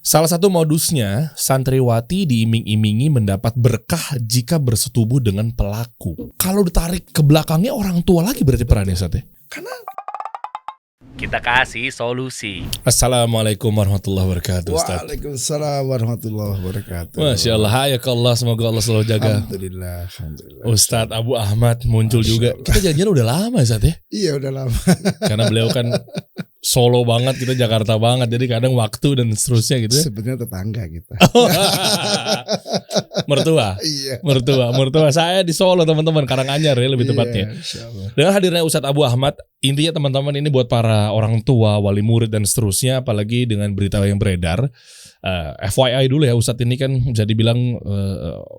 Salah satu modusnya, santriwati diiming-imingi mendapat berkah jika bersetubuh dengan pelaku. Kalau ditarik ke belakangnya orang tua lagi berarti perannya Ustaz ya? Karena kita kasih solusi. Assalamualaikum warahmatullahi wabarakatuh Ustaz. Waalaikumsalam warahmatullahi wabarakatuh. Masya Allah, hayakallah, semoga Allah selalu jaga. Alhamdulillah. Ustadz Abu Ahmad muncul juga. Kita janjian udah lama Ustaz ya? Iya udah lama. Karena beliau kan Solo banget, kita Jakarta banget. Jadi kadang waktu dan seterusnya gitu ya. Sebenarnya tetangga kita. Mertua. Iya. Mertua saya di Solo teman-teman, Karanganyar ya lebih tepatnya. Insyaallah. Dengan hadirnya Ustadz Abu Ahmad, intinya teman-teman ini buat para orang tua, wali murid dan seterusnya, apalagi dengan berita yang beredar. FYI dulu ya, Ustadz ini kan bisa dibilang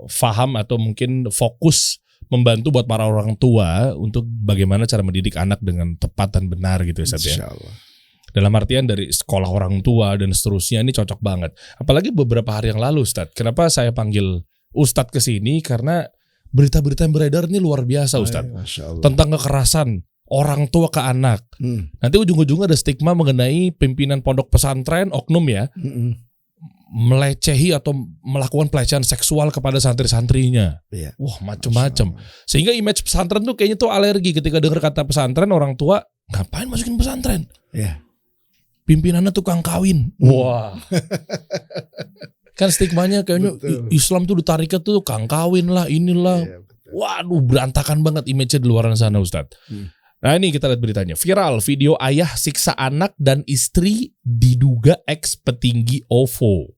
faham atau mungkin fokus membantu buat para orang tua untuk bagaimana cara mendidik anak dengan tepat dan benar gitu Ustadz ya. Insyaallah. Dalam artian dari sekolah orang tua dan seterusnya ini cocok banget. Apalagi beberapa hari yang lalu Ustadz. Kenapa saya panggil Ustadz ke sini? Karena berita-berita yang beredar ini luar biasa Ustadz. Masya Allah. Tentang kekerasan orang tua ke anak. Nanti ujung-ujungnya ada stigma mengenai pimpinan pondok pesantren, oknum ya. Melecehi atau melakukan pelecehan seksual kepada santri-santrinya. Iya. Wah macem-macem. Sehingga image pesantren tuh kayaknya tuh alergi ketika dengar kata pesantren, orang tua ngapain masukin pesantren? Iya. Pimpinannya tukang kawin. Wah. Kan stigmanya kayaknya Betul. Islam tuh ditariknya tuh tukang kawin lah, inilah. Iya, betul. Waduh, berantakan banget image-nya di luar sana Ustadz. Nah ini kita lihat beritanya. Viral video ayah siksa anak dan istri diduga ex petinggi OVO.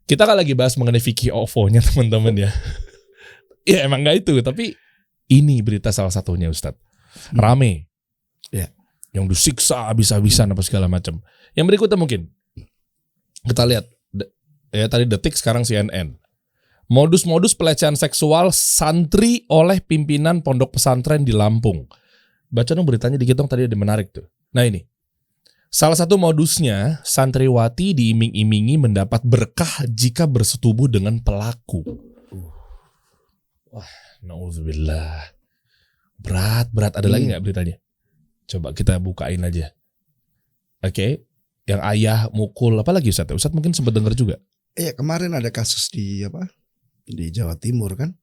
Kita kan lagi bahas mengenai Vicky OVO-nya teman-teman ya. Ya emang gak itu, tapi ini berita salah satunya Ustadz. Rame. Ya. Yang disiksa habis-habisan apa segala macam. Yang berikutnya mungkin kita lihat ya tadi Detik, sekarang CNN. Modus-modus pelecehan seksual santri oleh pimpinan pondok pesantren di Lampung. Baca dong beritanya dikit dong, tadi ada menarik tuh. Nah ini. Salah satu modusnya, santriwati diiming-imingi mendapat berkah jika bersetubuh dengan pelaku. Wah, na'udzubillah. Berat. Ada lagi nggak beritanya? Coba kita bukain aja. Oke. Yang ayah mukul, apa lagi Ustadz? Ustadz mungkin sempat dengar juga. Iya, kemarin ada kasus di Jawa Timur kan.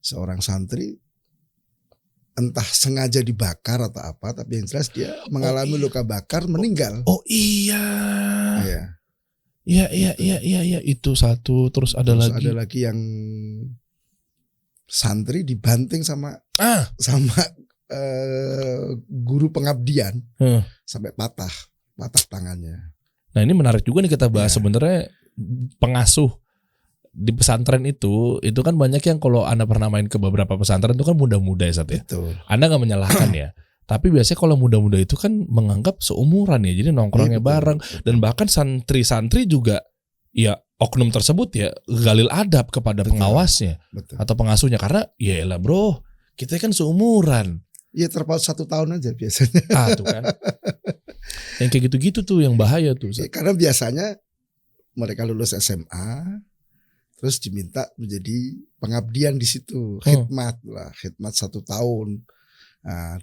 Seorang santri entah sengaja dibakar atau apa, tapi yang jelas dia mengalami luka bakar, meninggal. Oh iya. Iya. Iya, itu satu. Terus ada Terus lagi. ada lagi yang santri dibanting sama guru pengabdian sampai patah tangannya. Nah ini menarik juga nih kita bahas. Ya. Sebenarnya pengasuh di pesantren itu kan banyak yang kalau Anda pernah main ke beberapa pesantren itu kan muda-muda ya Sat ya. Betul. Anda gak menyalahkan ya. Tapi biasanya kalau muda-muda itu kan menganggap seumuran ya. Jadi nongkrongnya Betul, bareng. betul. Dan bahkan santri-santri juga ya oknum tersebut ya galil adab kepada Betul. pengawasnya Betul. atau pengasuhnya. Karena ya elah bro, kita kan seumuran. Iya, terpaut 1 tahun aja biasanya. Tuh kan. Yang kayak gitu-gitu tuh yang bahaya tuh. Ya, karena biasanya mereka lulus SMA terus diminta menjadi pengabdian di situ, khidmat 1 tahun. Nah,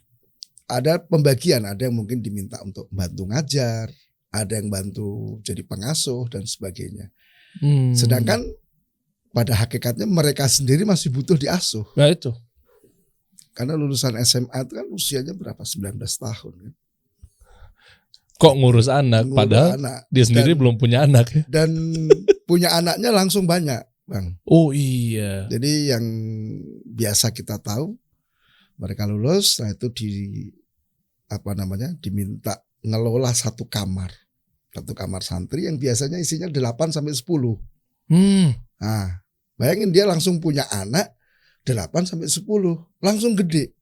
ada pembagian, ada yang mungkin diminta untuk bantu ngajar, ada yang bantu jadi pengasuh dan sebagainya. Sedangkan pada hakikatnya mereka sendiri masih butuh diasuh. Nah itu. Karena lulusan SMA itu kan usianya berapa? 19 tahun kan. Kok ngurus anak padahal anak. dia sendiri belum punya anak ya. Dan punya anaknya langsung banyak, Bang. Oh iya. Jadi yang biasa kita tahu mereka lulus, nah itu diminta ngelola satu kamar santri yang biasanya isinya 8 sampai 10. Nah, bayangin dia langsung punya anak 8 sampai 10, langsung gede.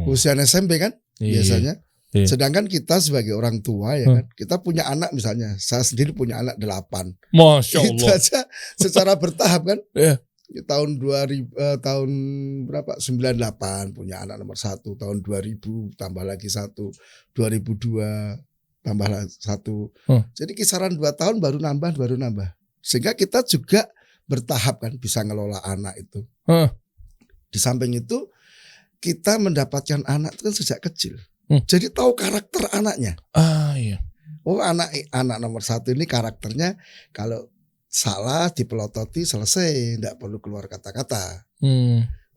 Usia SMP kan biasanya. Iya. Sedangkan kita sebagai orang tua ya kan, kita punya anak misalnya, saya sendiri punya anak 8. Masya Allah. Itu aja secara bertahap kan. Iya. Tahun 2000 tahun berapa? 98 punya anak nomor 1, tahun 2000 tambah lagi 1, 2002 tambah 1. Jadi kisaran 2 tahun baru nambah. Sehingga kita juga bertahap kan bisa ngelola anak itu. Di samping itu kita mendapatkan anak itu kan sejak kecil. Jadi tahu karakter anaknya. Iya. Oh anak nomor 1 ini karakternya kalau salah dipelototi selesai, tidak perlu keluar kata-kata.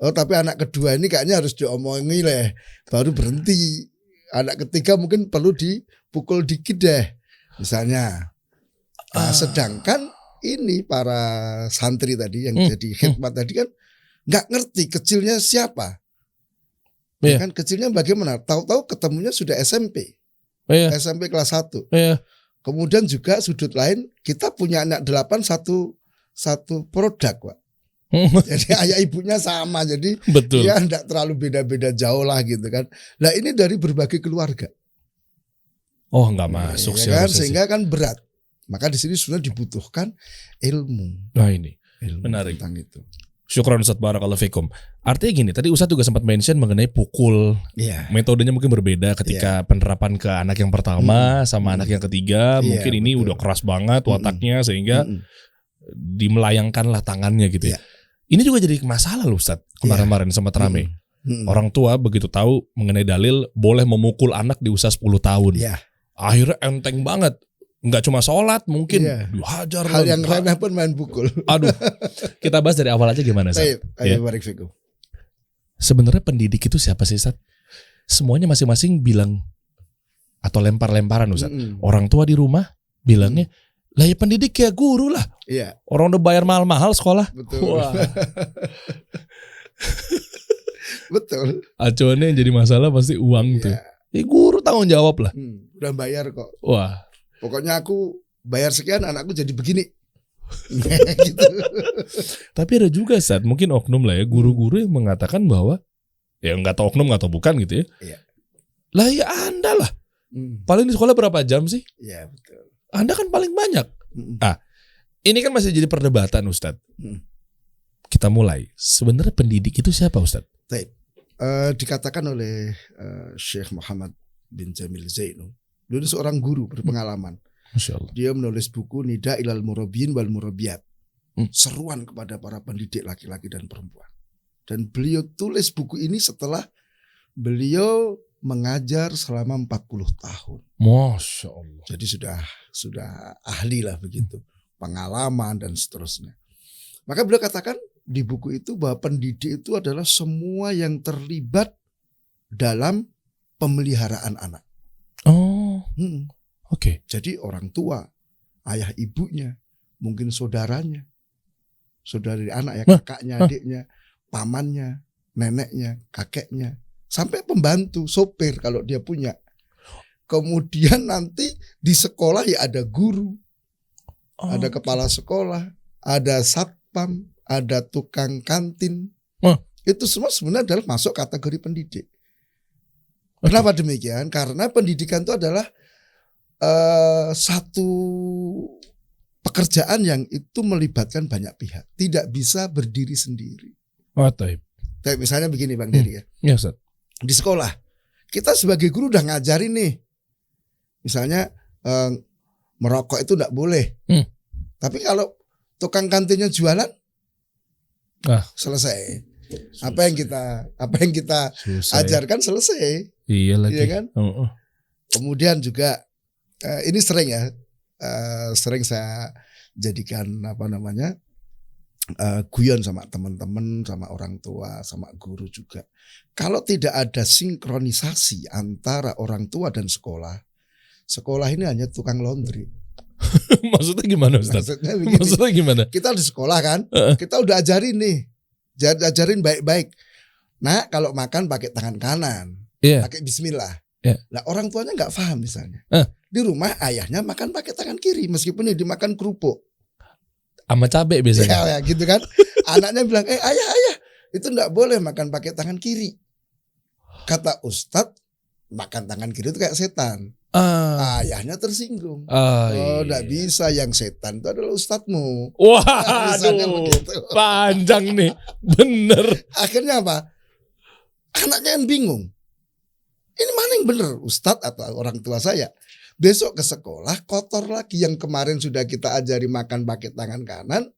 Oh tapi anak kedua ini kayaknya harus diomongi lah, baru berhenti. Anak ketiga mungkin perlu dipukul dikit deh, misalnya. Nah, sedangkan ini para santri tadi yang jadi khidmat tadi kan nggak ngerti kecilnya siapa. Iya. Kan kecilnya bagaimana? Tahu-tahu ketemunya sudah SMP. Iya. SMP kelas 1. Iya. Kemudian juga sudut lain kita punya anak 8 satu produk, Pak. Jadi ayah ibunya sama, jadi Betul. ya enggak terlalu beda-beda jauh lah gitu kan. Nah ini dari berbagai keluarga. Oh nggak masuk Ya sih kan? harusnya sih. Sehingga kan berat. Maka di sini sudah dibutuhkan ilmu. Nah ini Ilmu menarik. tentang itu. Syukron Ustaz Barakallahu Fikum. Artinya gini, tadi Ustaz juga sempat mention mengenai pukul. Iya. Metodenya mungkin berbeda ketika penerapan ke anak yang pertama sama anak yang ketiga. Iya, Mungkin ini betul. udah keras banget wataknya sehingga dimelayangkanlah tangannya gitu ya. Iya. Ini juga jadi masalah loh Ustaz. Kemarin-kemarin sempat rame. Orang tua begitu tahu mengenai dalil boleh memukul anak di usia 10 tahun. Iya. Akhirnya enteng banget. Nggak cuma sholat mungkin Iya. dihajar. Hal lah. yang remeh pun main pukul. Aduh. Kita bahas dari awal aja gimana Ustaz? Ya. Ayo barik fikum. Sebenarnya pendidik itu siapa sih Ustaz? Semuanya masing-masing bilang atau lempar-lemparan Ustaz. Orang tua di rumah bilangnya, lah ya pendidik ya guru lah. Iya, Orang udah bayar mahal-mahal sekolah. betul. Wah. Betul. Acuannya yang jadi masalah pasti uang tuh. Iya. Ya guru tanggung jawab lah. Udah bayar kok. Wah. Pokoknya aku bayar sekian, anakku jadi begini. Gitu. Tapi ada juga saat mungkin oknum lah ya, guru-guru yang mengatakan bahwa ya nggak tahu oknum nggak tahu bukan gitu ya. Iya. Lah ya Anda lah. Paling di sekolah berapa jam sih? Iya betul. Anda kan paling banyak. Ini kan masih jadi perdebatan Ustadz. Kita mulai. Sebenarnya pendidik itu siapa Ustadz? Baik. Dikatakan oleh Syekh Muhammad bin Jamil Zainu. Dia seorang guru berpengalaman. Masya Allah. Dia menulis buku Nida ilal Murabbiin wal Murabbiyat. Seruan kepada para pendidik laki-laki dan perempuan. Dan beliau tulis buku ini setelah beliau mengajar selama 40 tahun. Masya Allah. Jadi sudah ahli lah begitu. Pengalaman dan seterusnya. Maka beliau katakan di buku itu bahwa pendidik itu adalah semua yang terlibat dalam pemeliharaan anak. Oh. Oke. Jadi orang tua, ayah ibunya, mungkin saudaranya, saudari anak ya, kakaknya, adiknya, pamannya, neneknya, kakeknya, sampai pembantu, sopir kalau dia punya. Kemudian nanti di sekolah ya ada guru, ada kepala sekolah, ada satpam, ada tukang kantin. Itu semua sebenarnya adalah masuk kategori pendidik. Kenapa demikian? Karena pendidikan itu adalah satu pekerjaan yang itu melibatkan banyak pihak, tidak bisa berdiri sendiri. Kayak misalnya begini Bang Dery ya. Ya Ustaz. Di sekolah kita sebagai guru udah ngajarin nih, misalnya merokok itu enggak boleh. Tapi kalau tukang kantinnya jualan, selesai. Apa yang kita ajarkan selesai. Iya lagi. Iya kan? Kemudian juga ini sering ya, sering saya jadikan guyon sama teman-teman, sama orang tua, sama guru juga. Kalau tidak ada sinkronisasi antara orang tua dan sekolah ini hanya tukang laundry. Maksudnya gimana Ustaz? Maksudnya begini, Maksudnya gimana? kita di sekolah kan, kita udah ajarin nih, ajarin baik-baik. Nah kalau makan pakai tangan kanan, pakai bismillah. Nah orang tuanya nggak paham misalnya. Di rumah ayahnya makan pakai tangan kiri, meskipun ini dimakan kerupuk. Sama cabai biasanya. Ya gitu kan. Anaknya bilang, ayah, itu nggak boleh makan pakai tangan kiri. Kata Ustadz, makan tangan kiri itu kayak setan. Ayahnya tersinggung. Nggak bisa, yang setan itu adalah ustadzmu. Waduh, panjang nih, bener. Akhirnya apa? Anaknya yang bingung. Ini mana yang bener, ustadz atau orang tua saya? Besok ke sekolah kotor lagi, yang kemarin sudah kita ajari makan pakai tangan kanan.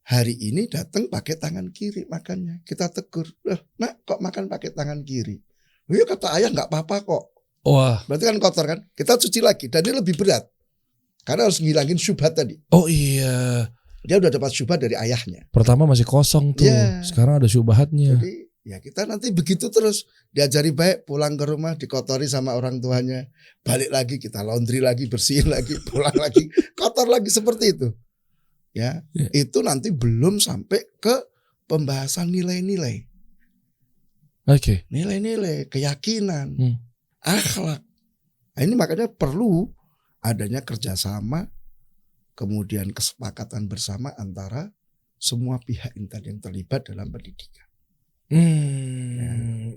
Hari ini datang pakai tangan kiri makannya. Kita tegur, nak kok makan pakai tangan kiri? Kata ayah nggak apa-apa kok. Wah. Berarti kan kotor kan? Kita cuci lagi dan ini lebih berat. Karena harus ngilangin syubhat tadi. Oh iya. Dia udah dapat syubhat dari ayahnya. Pertama masih kosong tuh. Iya. Sekarang ada syubhatnya. Jadi ya kita nanti begitu terus. Diajari baik, pulang ke rumah dikotori sama orang tuanya. Balik lagi kita laundry lagi, bersihin lagi, pulang lagi, kotor lagi seperti itu. Ya, itu nanti belum sampai ke pembahasan nilai-nilai. Oke. Nilai-nilai, keyakinan, akhlak. Nah, ini makanya perlu adanya kerjasama, kemudian kesepakatan bersama antara semua pihak yang terlibat dalam pendidikan.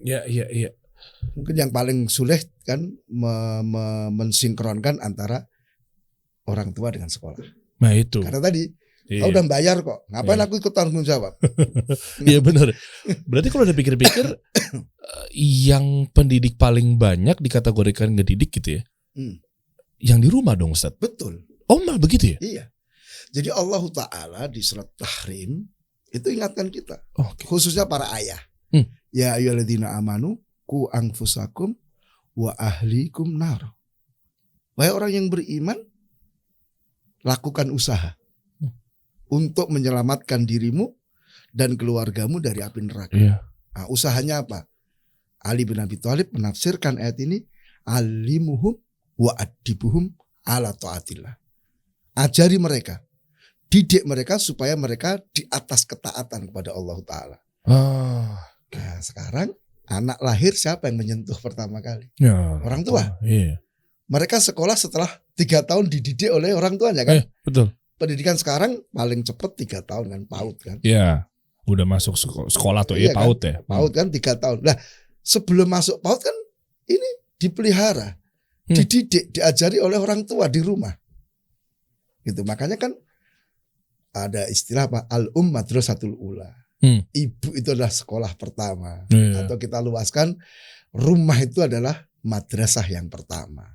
Ya. Mungkin yang paling sulit kan mensinkronkan antara orang tua dengan sekolah. Nah itu. Karena tadi kau udah bayar kok, ngapain aku ikut tanggung jawab? Iya benar. Berarti kalau udah pikir-pikir, yang pendidik paling banyak dikategorikan ngedidik gitu ya, yang di rumah dong Ustaz. Betul. Oh malah begitu ya? Iya. Jadi Allah Ta'ala di surat Tahrim itu ingatkan kita, khususnya para ayah. Ya ayyuhalladzina amanu ku anfusakum wa ahlikum nar. Wahai orang yang beriman, lakukan usaha untuk menyelamatkan dirimu dan keluargamu dari api neraka. Iya. Nah, usahanya apa? Ali bin Abi Thalib menafsirkan ayat ini, alimuhum wa adibuhum ala taatillah. Ajari mereka, didik mereka supaya mereka di atas ketaatan kepada Allah Ta'ala. Nah sekarang anak lahir siapa yang menyentuh pertama kali? Ya, orang tua. Iya. Mereka sekolah setelah 3 tahun dididik oleh orang tuanya kan? Betul. Pendidikan sekarang paling cepat 3 tahun kan, PAUD kan? Iya. Udah masuk sekolah tuh, iya PAUD kan? ya. PAUD kan 3 tahun. Nah sebelum masuk PAUD kan ini dipelihara, dididik, diajari oleh orang tua di rumah. Gitu. Makanya kan ada istilah apa? Madrasatul ula. Ibu itu adalah sekolah pertama. Atau kita luaskan, rumah itu adalah madrasah yang pertama.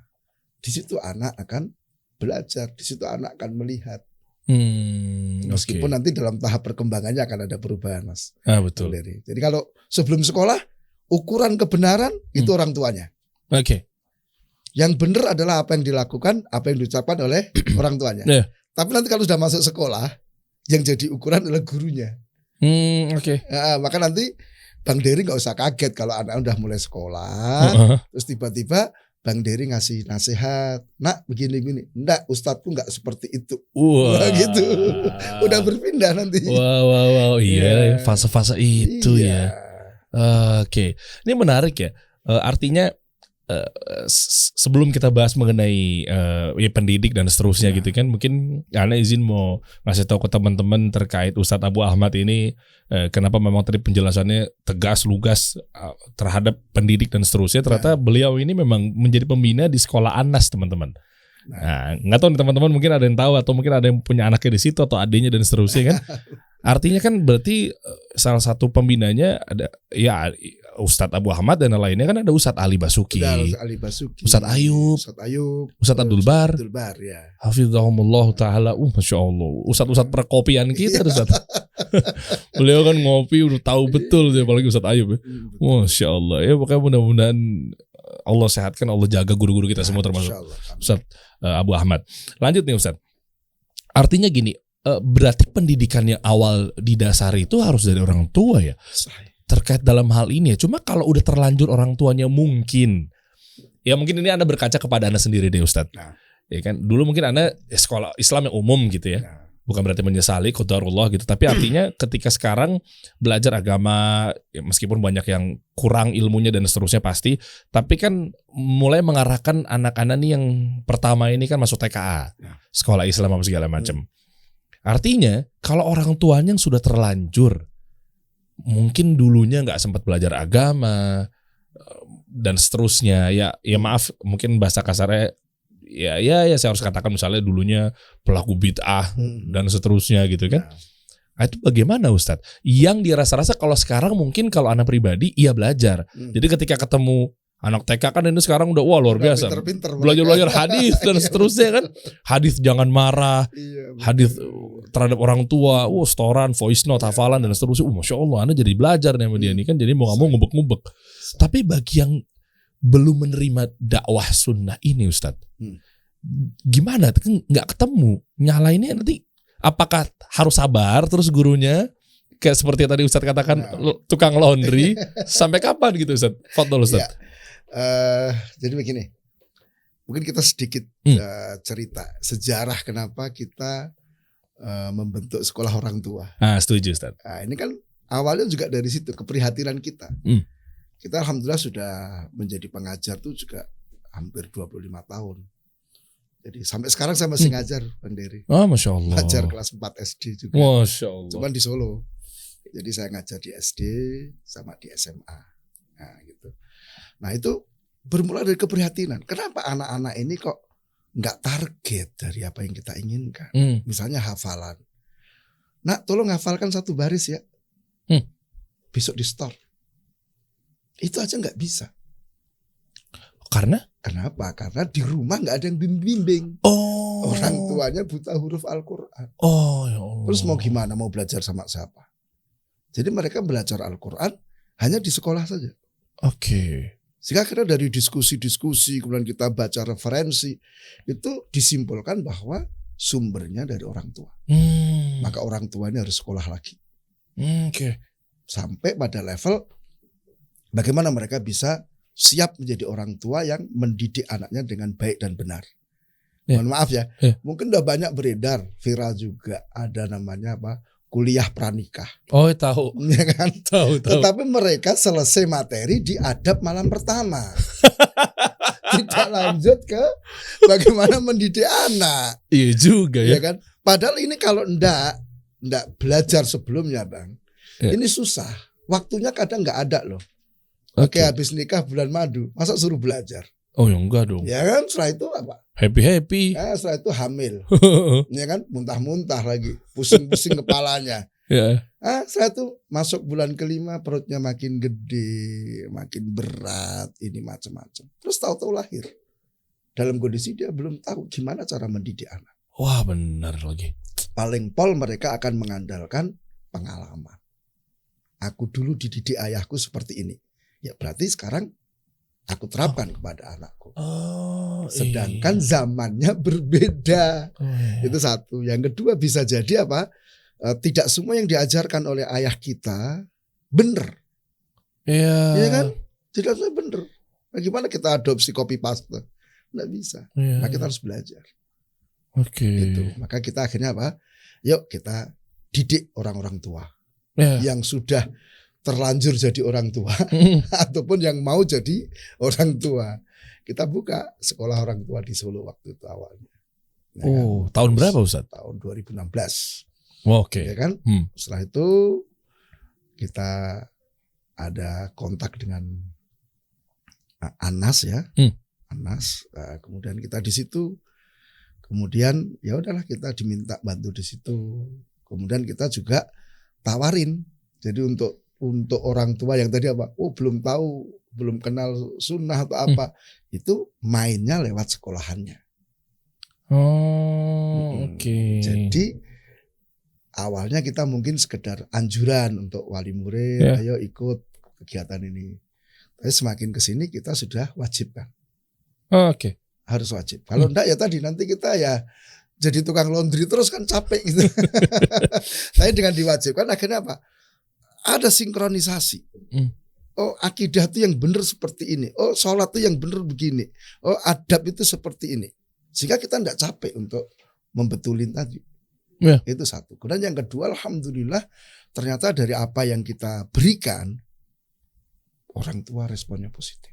Di situ anak akan belajar, di situ anak akan melihat. Meskipun nanti dalam tahap perkembangannya akan ada perubahan, Mas. Betul. Jadi kalau sebelum sekolah, ukuran kebenaran itu orang tuanya. Yang benar adalah apa yang dilakukan, apa yang diucapkan oleh orang tuanya. Tapi nanti kalau sudah masuk sekolah, yang jadi ukuran adalah gurunya. Nah, maka nanti Bang Dery nggak usah kaget kalau anak udah mulai sekolah, terus tiba-tiba Bang Dery ngasih nasihat, nak begini-begini. Enggak, ustadzku nggak seperti itu. Wah, gitu. Udah berpindah nanti. Wow, iya, fase-fase itu ya. Oke, ini menarik ya. Artinya sebelum kita bahas mengenai pendidik dan seterusnya gitu kan, mungkin Ana izin mau ngasih tahu ke teman-teman terkait Ustadz Abu Ahmad ini, kenapa memang tadi penjelasannya tegas, lugas terhadap pendidik dan seterusnya. Ternyata beliau ini memang menjadi pembina di sekolah Anas, teman-teman. Nah, nggak tahu nih teman-teman, mungkin ada yang tahu atau mungkin ada yang punya anaknya di situ atau adiknya dan seterusnya kan. Artinya kan berarti salah satu pembinanya ada ya Ustadz Abu Ahmad dan lainnya kan ada Ustadz Ali Basuki, Ustadz Ayub, Ustadz Abdul Bar, ya. Hafizahumullah Ta'ala. Masya Allah, Ustadz perkopian kita Ustadz. Beliau kan ngopi udah tahu betul dia, apalagi Ustadz Ayub. Masya Allah ya, pokoknya mudah-mudahan Allah sehatkan, Allah jaga guru-guru kita semua termasuk Ustadz Abu Ahmad. Lanjut nih Ustadz. Artinya gini, berarti pendidikan yang awal didasari itu harus dari orang tua ya terkait dalam hal ini ya. Cuma kalau udah terlanjur orang tuanya mungkin ini Anda berkaca kepada Anda sendiri deh Ustadz. Ya kan dulu mungkin Anda sekolah Islam yang umum gitu ya. Bukan berarti menyesali qadarullah gitu, tapi artinya ketika sekarang belajar agama ya, meskipun banyak yang kurang ilmunya dan seterusnya pasti, tapi kan mulai mengarahkan anak-anak nih yang pertama ini kan masuk TKA, sekolah Islam apa segala macam. Artinya kalau orang tuanya yang sudah terlanjur mungkin dulunya nggak sempat belajar agama dan seterusnya, ya maaf mungkin bahasa kasarnya ya saya harus katakan misalnya dulunya pelaku bid'ah dan seterusnya gitu kan. Nah, itu bagaimana Ustadz? Yang dirasa-rasa kalau sekarang mungkin kalau anak pribadi iya belajar. Jadi ketika ketemu anak TK kan ini sekarang udah luar biasa. Belajar hadis dan seterusnya kan. Hadis jangan marah. Hadis terhadap orang tua, setoran, voice note, hafalan dan seterusnya. Masya Allah, Anda jadi belajar nih sama dia nih kan. Jadi mau nggak mau ngubek-ngubek. Tapi bagi yang belum menerima dakwah sunnah ini Ustadz. Gimana? Kan nggak ketemu. Nyalainnya nanti apakah harus sabar terus gurunya kayak seperti yang tadi Ustadz katakan tukang laundry sampai kapan gitu Ustadz? Fadhol Ustadz. Jadi begini. Mungkin kita sedikit cerita sejarah kenapa kita membentuk sekolah orang tua. Setuju Ustadz. Nah, ini kan awalnya juga dari situ keprihatinan kita. Kita alhamdulillah sudah menjadi pengajar tuh juga hampir 25 tahun. Jadi sampai sekarang saya masih ngajar Bang Dery. Masya Allah. Ngajar kelas 4 SD juga. Masya Allah. Cuman di Solo. Jadi saya ngajar di SD sama di SMA. Nah gitu. Nah itu bermula dari keprihatinan. Kenapa anak-anak ini kok nggak target dari apa yang kita inginkan? Misalnya hafalan. Nak tolong hafalkan 1 baris ya. Besok di store. Itu aja nggak bisa. Karena? Kenapa? Karena di rumah nggak ada yang bimbing. Orang tuanya buta huruf Al-Quran. Ya Allah. Terus mau gimana? Mau belajar sama siapa? Jadi mereka belajar Al-Quran hanya di sekolah saja. Oke. Sehingga akhirnya dari diskusi-diskusi, kemudian kita baca referensi, itu disimpulkan bahwa sumbernya dari orang tua. Maka orang tuanya harus sekolah lagi. Oke. Sampai pada level bagaimana mereka bisa siap menjadi orang tua yang mendidik anaknya dengan baik dan benar. Mohon maaf ya, mungkin udah banyak beredar, viral juga ada namanya apa? Kuliah pranikah. Tahu. Ya kan? Tahu. Tetapi mereka selesai materi di adab malam pertama. Tidak lanjut ke bagaimana mendidik anak. Iya juga ya. Ya kan? Padahal ini kalau enggak belajar sebelumnya Bang. Ini susah. Waktunya kadang enggak ada loh. Oke, habis nikah bulan madu, masa suruh belajar? Ya enggak dong. Ya kan, setelah itu apa? Happy. Setelah itu hamil. Ya kan, muntah-muntah lagi, pusing-pusing kepalanya. Setelah itu masuk bulan kelima, perutnya makin gede, makin berat, ini macam-macam. Terus tahu-tahu lahir. Dalam kondisi dia belum tahu gimana cara mendidik anak. Wah, benar lagi. Paling pol mereka akan mengandalkan pengalaman. Aku dulu dididik ayahku seperti ini. Ya berarti sekarang aku terapkan kepada anakku. Sedangkan zamannya berbeda. Itu satu. Yang kedua bisa jadi apa? Tidak semua yang diajarkan oleh ayah kita benar. Iya kan? Tidak semua benar. Bagaimana kita adopsi copy paste? Nggak bisa. Nah, kita harus belajar. Gitu. Maka kita akhirnya apa? Yuk kita didik orang-orang tua yang sudah terlanjur jadi orang tua ataupun yang mau jadi orang tua. Kita buka sekolah orang tua di Solo waktu itu awalnya. Tahun berapa Ustaz? Tahun 2016. Ya kan? Setelah itu kita ada kontak dengan Anas ya. Anas. Kemudian kita di situ. Kemudian ya udahlah kita diminta bantu di situ. Kemudian kita juga tawarin. Jadi untuk orang tua yang tadi apa? Belum tahu, belum kenal sunnah atau apa, itu mainnya lewat sekolahannya. Jadi awalnya kita mungkin sekedar anjuran untuk wali murid, ayo ikut kegiatan ini. Tapi semakin kesini kita sudah wajib kan. Harus wajib. Kalau enggak ya tadi nanti kita ya jadi tukang laundry terus kan capek gitu. Tapi dengan diwajibkan akhirnya apa? Ada sinkronisasi. Akidah itu yang benar seperti ini. Sholat itu yang benar begini. Adab itu seperti ini. Sehingga kita tidak capek untuk membetulin tadi. Itu satu. Kemudian yang kedua, alhamdulillah ternyata dari apa yang kita berikan, orang tua responnya positif.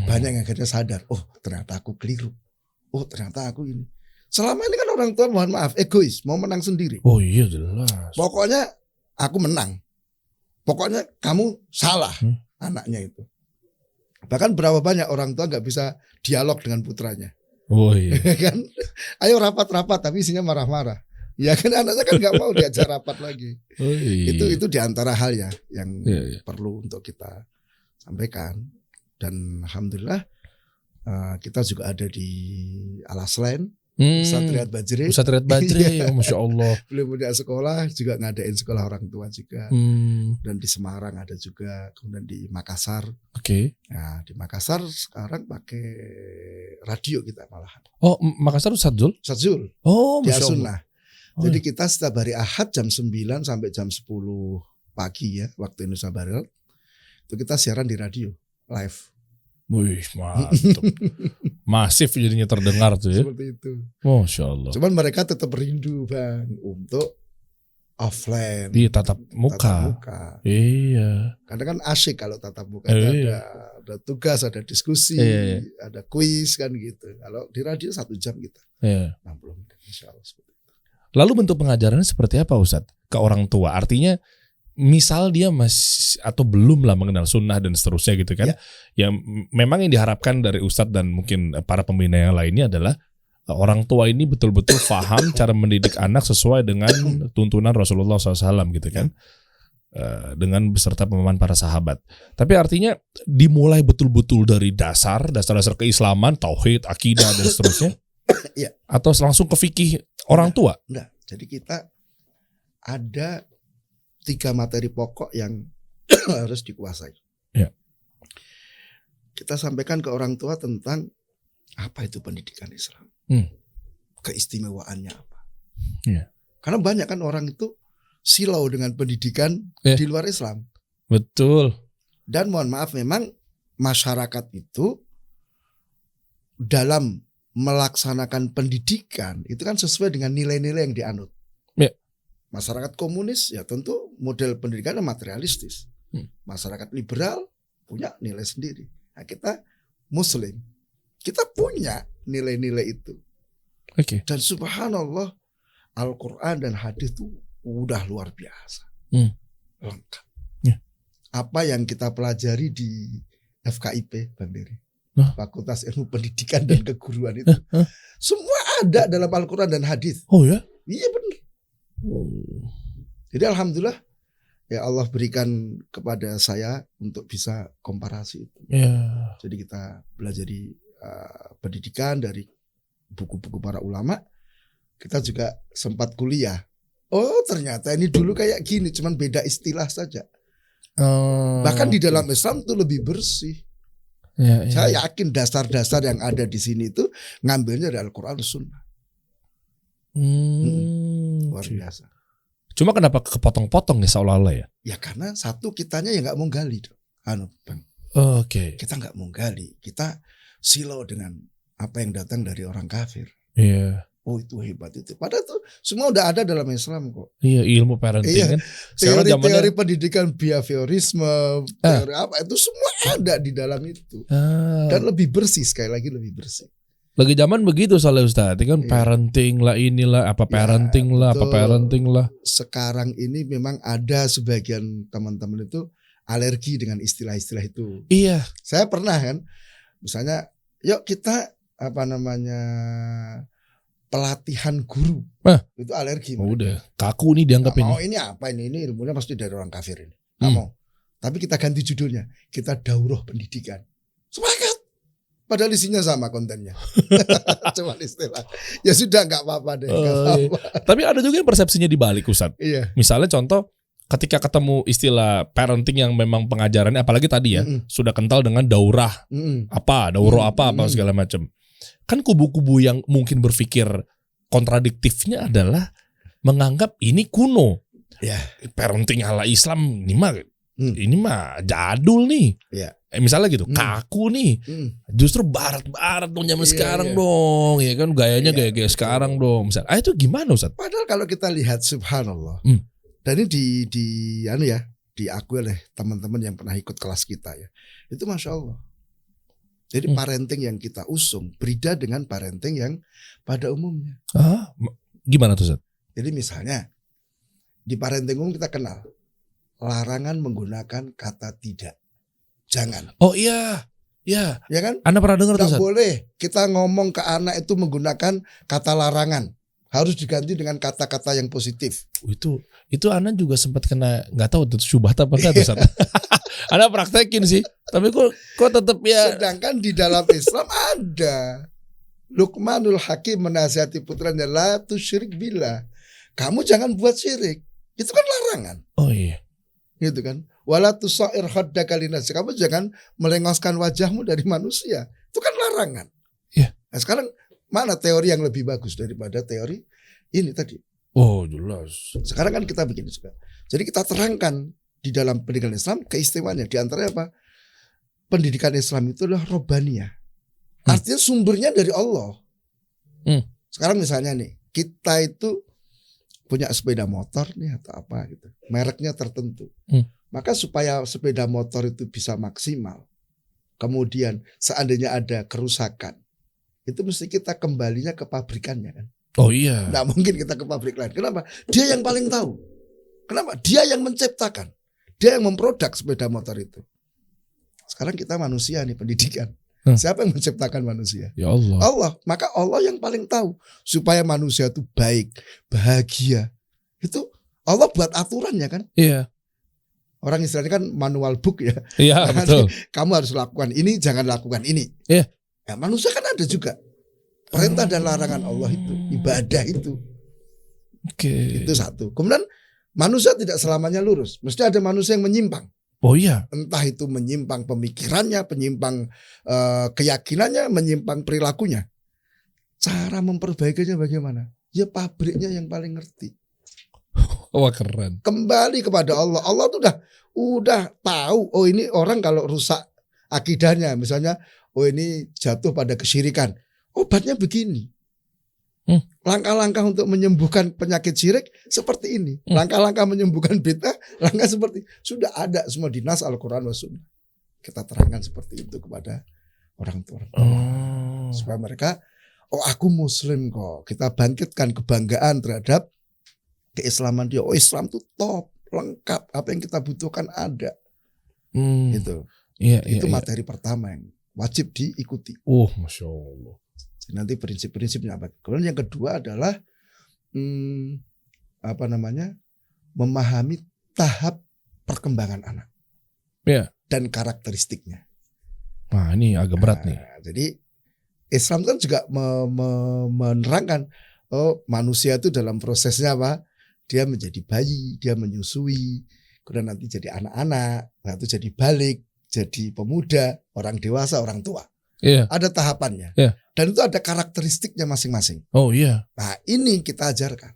Banyak yang akhirnya sadar, ternyata aku keliru. Ternyata aku ini. Selama ini kan orang tua mohon maaf egois, mau menang sendiri. Iya jelas. Pokoknya aku menang. Pokoknya kamu salah anaknya itu. Bahkan berapa banyak orang tua gak bisa dialog dengan putranya. Kan? Ayo rapat-rapat tapi isinya marah-marah. Ya kan anaknya kan gak mau diajak rapat lagi. Itu diantara hal ya yang perlu untuk kita sampaikan. Dan alhamdulillah kita juga ada di Al-Aslain Ustadz Riyad Bajri. Ustadz Riyad Bajri, oh, Masya Allah. Belum punya sekolah, juga ngadain sekolah orang tua juga. Dan di Semarang ada juga, kemudian di Makassar. Oke. Nah, di Makassar sekarang pakai radio kita malahan. Oh, Makassar Ustadz Zul? Ustadz Zul. Oh, di Masya Allah. As-Sunnah. Oh, Jadi kita setiap hari Ahad jam 9 sampai jam 10 pagi ya, waktu Indonesia Barat. Itu kita siaran di radio, live. wih, mantap. Masif jadinya terdengar tuh ya. Seperti itu. Masya Allah. Cuman mereka tetap rindu Bang untuk offline. Di tatap tatap muka. muka. Iya. Karena kan asik kalau tatap muka. Itu ada tugas, ada diskusi, Iya. ada kuis kan gitu. Kalau di radio 1 jam kita. Iya. 60 menit insya Allah seperti itu. Lalu bentuk pengajarannya seperti apa Ustadz? Ke orang tua. Artinya misal dia masih atau belum lah mengenal sunnah dan seterusnya gitu kan. Ya memang yang diharapkan dari Ustadz dan mungkin para pembina yang lainnya adalah orang tua ini betul-betul paham cara mendidik anak sesuai dengan tuntunan Rasulullah SAW gitu kan. Dengan beserta pemahaman para sahabat. Tapi artinya dimulai betul-betul dari dasar-dasar keislaman, tauhid, akidah dan seterusnya. Iya. Atau langsung ke fikih orang tua. Enggak. Jadi kita ada 3 materi pokok yang harus dikuasai. Ya. Kita sampaikan ke orang tua tentang apa itu pendidikan Islam. Keistimewaannya apa. Ya. Karena banyak kan orang itu silau dengan pendidikan di luar Islam. Betul. Dan mohon maaf memang masyarakat itu dalam melaksanakan pendidikan itu kan sesuai dengan nilai-nilai yang dianut. Ya. Masyarakat komunis ya tentu model pendidikan materialistis. Masyarakat liberal punya nilai sendiri. Nah, kita Muslim, kita punya nilai-nilai itu. Oke. Dan subhanallah Al-Quran dan hadis itu udah luar biasa. Lengkap. Ya. Apa yang kita pelajari di FKIP Bang Dery, Fakultas Ilmu Pendidikan dan Keguruan itu semua ada dalam Al-Quran dan hadis. Oh ya? Iya benar. Jadi alhamdulillah ya Allah berikan kepada saya untuk bisa komparasi itu. Ya. Jadi kita belajar di pendidikan dari buku-buku para ulama. Kita juga sempat kuliah. Oh ternyata ini dulu kayak gini, cuman beda istilah saja. Bahkan di dalam Islam itu lebih bersih. Ya. Saya yakin dasar-dasar yang ada di sini itu ngambilnya dari Al-Quran dan Sunnah. Luar biasa. Cuma kenapa kepotong-potong ya seolah-olah ya? Ya karena satu kitanya ya nggak mau gali, Bang. Oke. Kita nggak mau gali. Kita silau dengan apa yang datang dari orang kafir. Iya. Oh itu hebat itu. Padahal itu semua udah ada dalam Islam kok. Iya, ilmu parenting kan. Sekarang Teori pendidikan behaviorisme, teori apa itu semua ada di dalam itu. Dan lebih bersih, sekali lagi lebih bersih. Lagi zaman begitu soalnya Ustaz, kan parenting lah inilah, apa parenting lah, apa parenting lah. Sekarang ini memang ada sebagian teman-teman itu alergi dengan istilah-istilah itu. Iya. Saya pernah kan, misalnya, yuk kita pelatihan guru. Itu alergi. Udah, kaku nih dianggap ini. Oh ini apa ini ilmunya pasti dari orang kafir ini. Nggak mau. Tapi kita ganti judulnya, kita daurah pendidikan. Sepakat. Padahal isinya sama kontennya. Cuma istilah. Ya sudah nggak apa-apa deh. Iya. Tapi ada juga yang persepsinya dibalik Ustaz. Iya. Misalnya contoh ketika ketemu istilah parenting yang memang pengajarannya apalagi tadi ya sudah kental dengan daurah apa segala macam. Kan kubu-kubu yang mungkin berpikir kontradiktifnya adalah menganggap ini kuno. Ya. Parenting ala Islam ini mah jadul nih. Ya. Misalnya gitu, kaku nih. Justru barat-barat dong zaman sekarang dong. Ya kan gayanya gaya-gaya sekarang dong. Misalnya, itu gimana Ustaz? Padahal kalau kita lihat subhanallah. Dan ini diakui oleh teman-teman yang pernah ikut kelas kita ya. Itu Masya Allah. Jadi parenting yang kita usung berbeda dengan parenting yang pada umumnya. Gimana tuh Ustaz? Jadi misalnya di parenting umum kita kenal larangan menggunakan kata tidak. Jangan. Oh iya. Ya. Ya kan? Anda pernah dengar tuh Ustaz? Tidak boleh kita ngomong ke anak itu menggunakan kata larangan. Harus diganti dengan kata-kata yang positif. Itu Anda juga sempat kena, nggak tahu itu syubhat apa enggak tuh Ustaz? Anda praktekin sih. Tapi kok tetap ya. Sedangkan di dalam Islam ada Luqmanul Hakim menasihati putranya, la tusyrik billah. Kamu jangan buat syirik. Itu kan larangan. Oh iya. Gitu kan. Wala tusair khaddaka linnas. Kamu jangan melengoskan wajahmu dari manusia. Itu kan larangan. Iya. Nah, sekarang mana teori yang lebih bagus daripada teori ini tadi? Oh jelas. Sekarang kan kita begini juga. Jadi kita terangkan di dalam pendidikan Islam keistimewaannya. Di antaranya apa? Pendidikan Islam itu adalah robbaniyah. Artinya sumbernya dari Allah. Sekarang misalnya nih, kita itu punya sepeda motor nih atau apa gitu, mereknya tertentu. Maka supaya sepeda motor itu bisa maksimal, kemudian seandainya ada kerusakan, itu mesti kita kembalinya ke pabrikannya kan. Oh iya. Nggak mungkin kita ke pabrik lain. Kenapa? Dia yang paling tahu. Kenapa? Dia yang menciptakan. Dia yang memproduk sepeda motor itu. Sekarang kita manusia nih pendidikan. Siapa yang menciptakan manusia? Ya Allah. Allah. Maka Allah yang paling tahu supaya manusia itu baik, bahagia. Itu Allah buat aturannya kan? Iya. Orang istilahnya kan manual book ya. Iya betul. Kamu harus lakukan ini, jangan lakukan ini. Iya. Ya, manusia kan ada juga perintah dan larangan Allah itu, ibadah itu. Oke. Itu satu. Kemudian manusia tidak selamanya lurus. Mesti ada manusia yang menyimpang. Oh iya. Entah itu menyimpang pemikirannya, penyimpang keyakinannya, menyimpang perilakunya. Cara memperbaikinya bagaimana? Ya pabriknya yang paling ngerti. Wah keren. Kembali kepada Allah. Allah tuh udah tahu. Oh ini orang kalau rusak akidahnya, misalnya, oh ini jatuh pada kesyirikan. Obatnya begini. Langkah-langkah untuk menyembuhkan penyakit syirik seperti ini. Langkah-langkah menyembuhkan bid'ah, langkah seperti sudah ada semua di nas Al-Quran wa Sunnah. Kita terangkan seperti itu kepada orang tua. Supaya mereka, oh aku muslim kok. Kita bangkitkan kebanggaan terhadap keislaman dia. Oh Islam itu top, lengkap. Apa yang kita butuhkan ada. Gitu. Iya, itu iya, materi pertama yang wajib diikuti. Oh Masya Allah. Nanti prinsip-prinsipnya apa. Kemudian yang kedua adalah memahami tahap perkembangan anak. Ya. Dan karakteristiknya. Nah ini agak berat nih. Jadi Islam kan juga menerangkan, oh manusia itu dalam prosesnya apa? Dia menjadi bayi, dia menyusui, kemudian nanti jadi anak-anak, lalu jadi balik, jadi pemuda, orang dewasa, orang tua. Iya. Ada tahapannya. Iya. Dan itu ada karakteristiknya masing-masing. Oh iya. Nah ini kita ajarkan.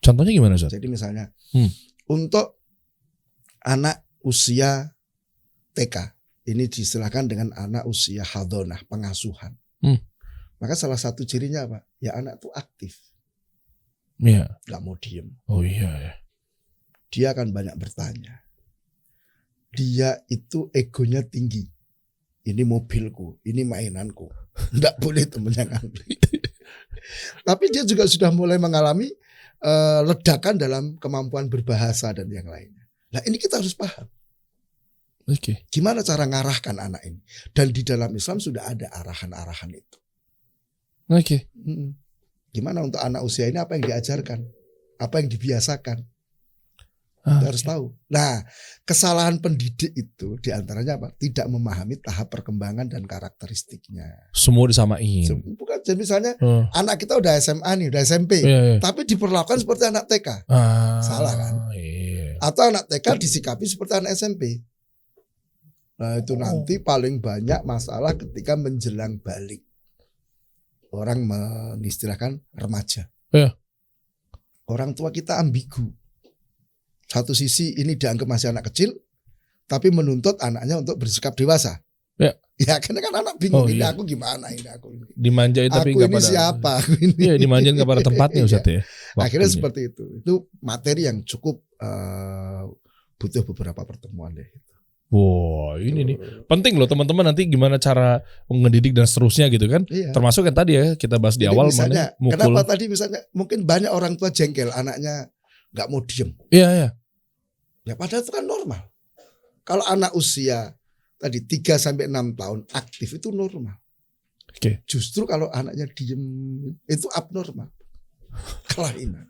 Contohnya gimana Ustaz? Jadi misalnya untuk anak usia TK, ini diistilahkan dengan anak usia hadonah, pengasuhan. Maka salah satu cirinya apa? Ya anak itu aktif. Iya. Gak mau diem. Oh iya ya. Dia akan banyak bertanya. Dia itu egonya tinggi. Ini mobilku, ini mainanku. Nggak boleh temennya ngambil. Tapi dia juga sudah mulai mengalami ledakan dalam kemampuan berbahasa dan yang lainnya. Nah ini kita harus paham. Oke. Gimana cara ngarahkan anak ini? Dan di dalam Islam sudah ada arahan-arahan itu. Oke. Gimana untuk anak usia ini, apa yang diajarkan? Apa yang dibiasakan? Kita harus tahu. Nah, kesalahan pendidik itu diantaranya apa? Tidak memahami tahap perkembangan dan karakteristiknya. Semua disamain. Bukan, jadi misalnya anak kita udah SMA nih, udah SMP, tapi diperlakukan seperti anak TK. Salah kan? Iya. Atau anak TK disikapi seperti anak SMP. Nah, itu nanti paling banyak masalah ketika menjelang balik. Orang mengistilahkan remaja. Iya. Orang tua kita ambigu. Satu sisi ini dianggap masih anak kecil, tapi menuntut anaknya untuk bersikap dewasa. Ya. Ya karena kan anak bingung, ini iya. aku gimana, ini aku ini. Dimanjain tapi aku nggak ini pada siapa? Aku ini. Iya, dimanjain nggak pada tempatnya Ustaz ya. Akhirnya Waktunya. seperti itu. Itu materi yang cukup butuh beberapa pertemuan deh. Wow, ini nih penting loh teman-teman, nanti gimana cara ngedidik dan seterusnya gitu kan. Iya. Termasuk yang tadi ya kita bahas di Jadi awal misalnya, mana mukul. kenapa tadi misalnya mungkin banyak orang tua jengkel anaknya nggak mau diem. Iya iya. Ya padahal itu kan normal. Kalau anak usia tadi 3-6 tahun aktif itu normal. Oke. Justru kalau anaknya diem itu abnormal. Kelainan.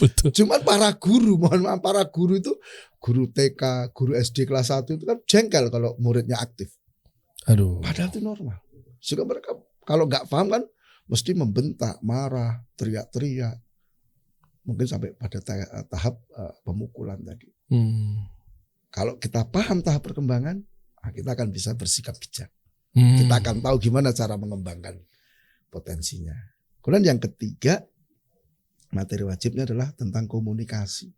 Betul. Cuman para guru, mohon maaf, para guru itu guru TK, guru SD kelas 1 itu kan jengkel kalau muridnya aktif. Aduh. Padahal itu normal. Juga mereka kalau nggak paham kan mesti membentak, marah, teriak-teriak, mungkin sampai pada tahap pemukulan tadi. Kalau kita paham tahap perkembangan, kita akan bisa bersikap bijak. Kita akan tahu gimana cara mengembangkan potensinya. Kemudian yang ketiga, materi wajibnya adalah tentang komunikasi.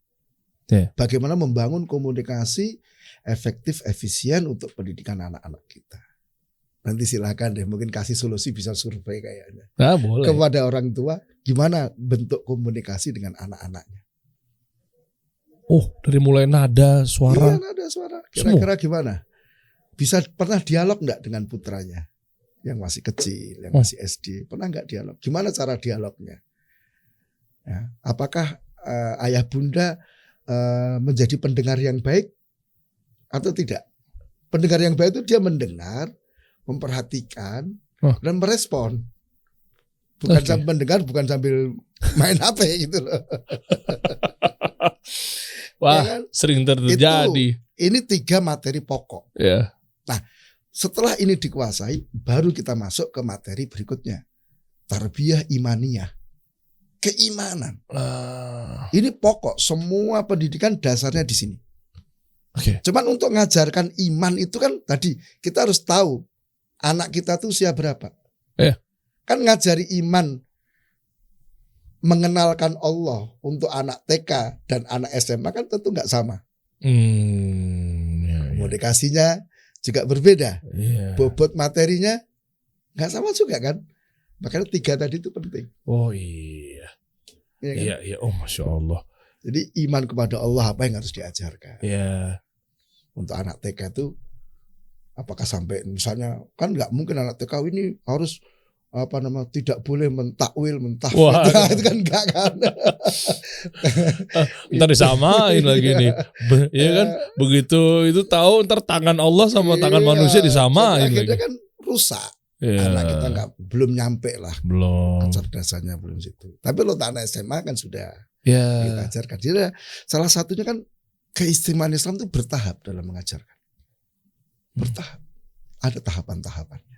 Bagaimana membangun komunikasi efektif, efisien untuk pendidikan anak-anak kita. Nanti silakan deh, mungkin kasih solusi, bisa survei kayaknya. Boleh. Kepada orang tua, gimana bentuk komunikasi dengan anak-anaknya. Dari mulai nada, suara. Iya, nada, suara. Kira-kira gimana? Bisa pernah dialog nggak dengan putranya? Yang masih kecil, yang masih SD. Pernah nggak dialog? Gimana cara dialognya? Ya, apakah ayah bunda menjadi pendengar yang baik atau tidak? Pendengar yang baik itu dia mendengar, memperhatikan, dan merespon. Bukan sambil mendengar, bukan sambil main HP gitu loh. Wah, ya kan? Sering terjadi. Ini 3 materi pokok. Ya. Nah, setelah ini dikuasai, baru kita masuk ke materi berikutnya. Tarbiyah imaniyah. Keimanan. Ini pokok. Semua pendidikan dasarnya di sini. Cuman untuk mengajarkan iman itu kan tadi kita harus tahu anak kita tuh usia berapa. Kan ngajari iman, mengenalkan Allah untuk anak TK dan anak SMA kan tentu nggak sama. Komunikasinya juga berbeda. Bobot materinya nggak sama juga kan. Makanya 3 tadi itu penting. Oh iya. Iya. Oh Masya Allah. Jadi iman kepada Allah apa yang harus diajarkan. Iya. Untuk anak TK itu apakah sampai misalnya kan nggak mungkin anak TK ini harus tidak boleh mentakwil, mentafsir. Itu kan enggak kan. Ntar disamain lagi nih. Iya kan? Begitu itu tahu ntar tangan Allah sama tangan manusia disamain lagi. Akhirnya kan rusak. Anak kita belum nyampe lah. Belum. Kecerdasannya belum situ. Tapi lo anak SMA kan sudah kita ajarkan. Jadi salah satunya kan keistimewaan Islam itu bertahap dalam mengajarkan. Bertahap. Ada tahapan-tahapannya.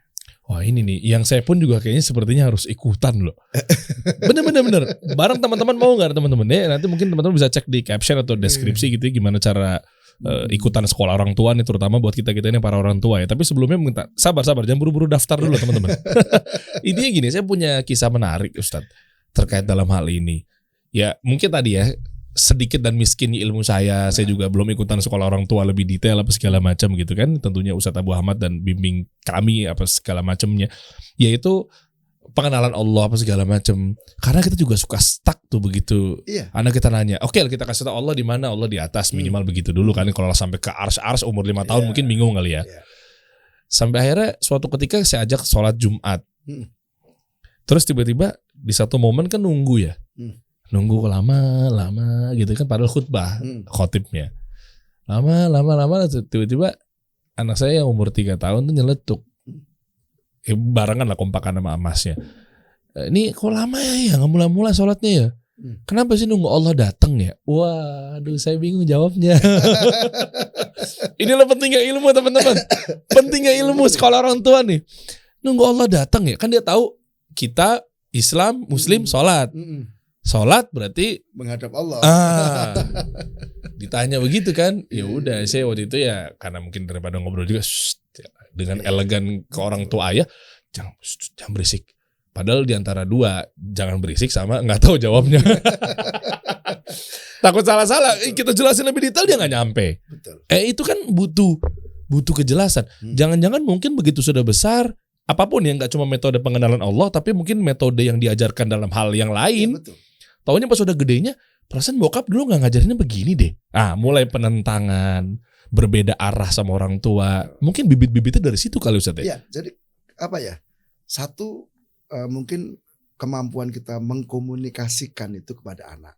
Wah ini nih, yang saya pun juga kayaknya sepertinya harus ikutan loh. Bener. Bareng teman-teman mau nggak teman-teman? Nanti mungkin teman-teman bisa cek di caption atau deskripsi gitu gimana cara ikutan sekolah orang tua nih, terutama buat kita ini para orang tua ya. Tapi sebelumnya minta sabar jangan buru-buru daftar dulu teman-teman. Intinya gini, saya punya kisah menarik Ustadz terkait dalam hal ini. Ya mungkin tadi ya sedikit dan miskin ilmu saya juga belum ikutan sekolah orang tua lebih detail apa segala macam gitu kan. Tentunya Ustadz Abu Ahmad dan bimbing kami apa segala macamnya. Yaitu pengenalan Allah apa segala macam. Karena kita juga suka stuck tuh begitu. Anak kita nanya, oke kita kasih tahu Allah di mana? Allah di atas minimal begitu dulu kan. Kalau sampai ke ars umur 5 tahun mungkin bingung kali ya. Sampai akhirnya suatu ketika saya ajak sholat Jumat. Terus tiba-tiba di satu momen kan nunggu ya. Nunggu lama gitu kan, padahal khutbah khotibnya lama tiba-tiba anak saya yang umur 3 tahun tuh nyeletuk barengan lah kompakan sama amasnya, ini kok lama ya nggak mulai sholatnya ya, kenapa sih nunggu Allah datang ya? Waduh saya bingung jawabnya. Inilah pentingnya ilmu teman-teman, pentingnya ilmu sekolah orang tua nih. Nunggu Allah datang ya, kan dia tahu kita Islam Muslim sholat. Sholat berarti menghadap Allah. Ditanya begitu kan, ya udah saya waktu itu ya karena mungkin daripada ngobrol juga dengan elegan ke orang tua ayah, jangan berisik. Padahal diantara 2 jangan berisik sama nggak tahu jawabnya. Takut salah-salah. Kita jelasin lebih detail dia nggak nyampe. Betul. Itu kan butuh kejelasan. Jangan-jangan mungkin begitu sudah besar. Apapun yang nggak cuma metode pengenalan Allah, tapi mungkin metode yang diajarkan dalam hal yang lain. Betul. Taunya pas udah gedenya, perasaan bokap dulu gak ngajarinnya begini deh. Mulai penentangan, berbeda arah sama orang tua. Mungkin bibit-bibitnya dari situ kali Ustaz ya? Iya, jadi apa ya? Satu, mungkin kemampuan kita mengkomunikasikan itu kepada anak.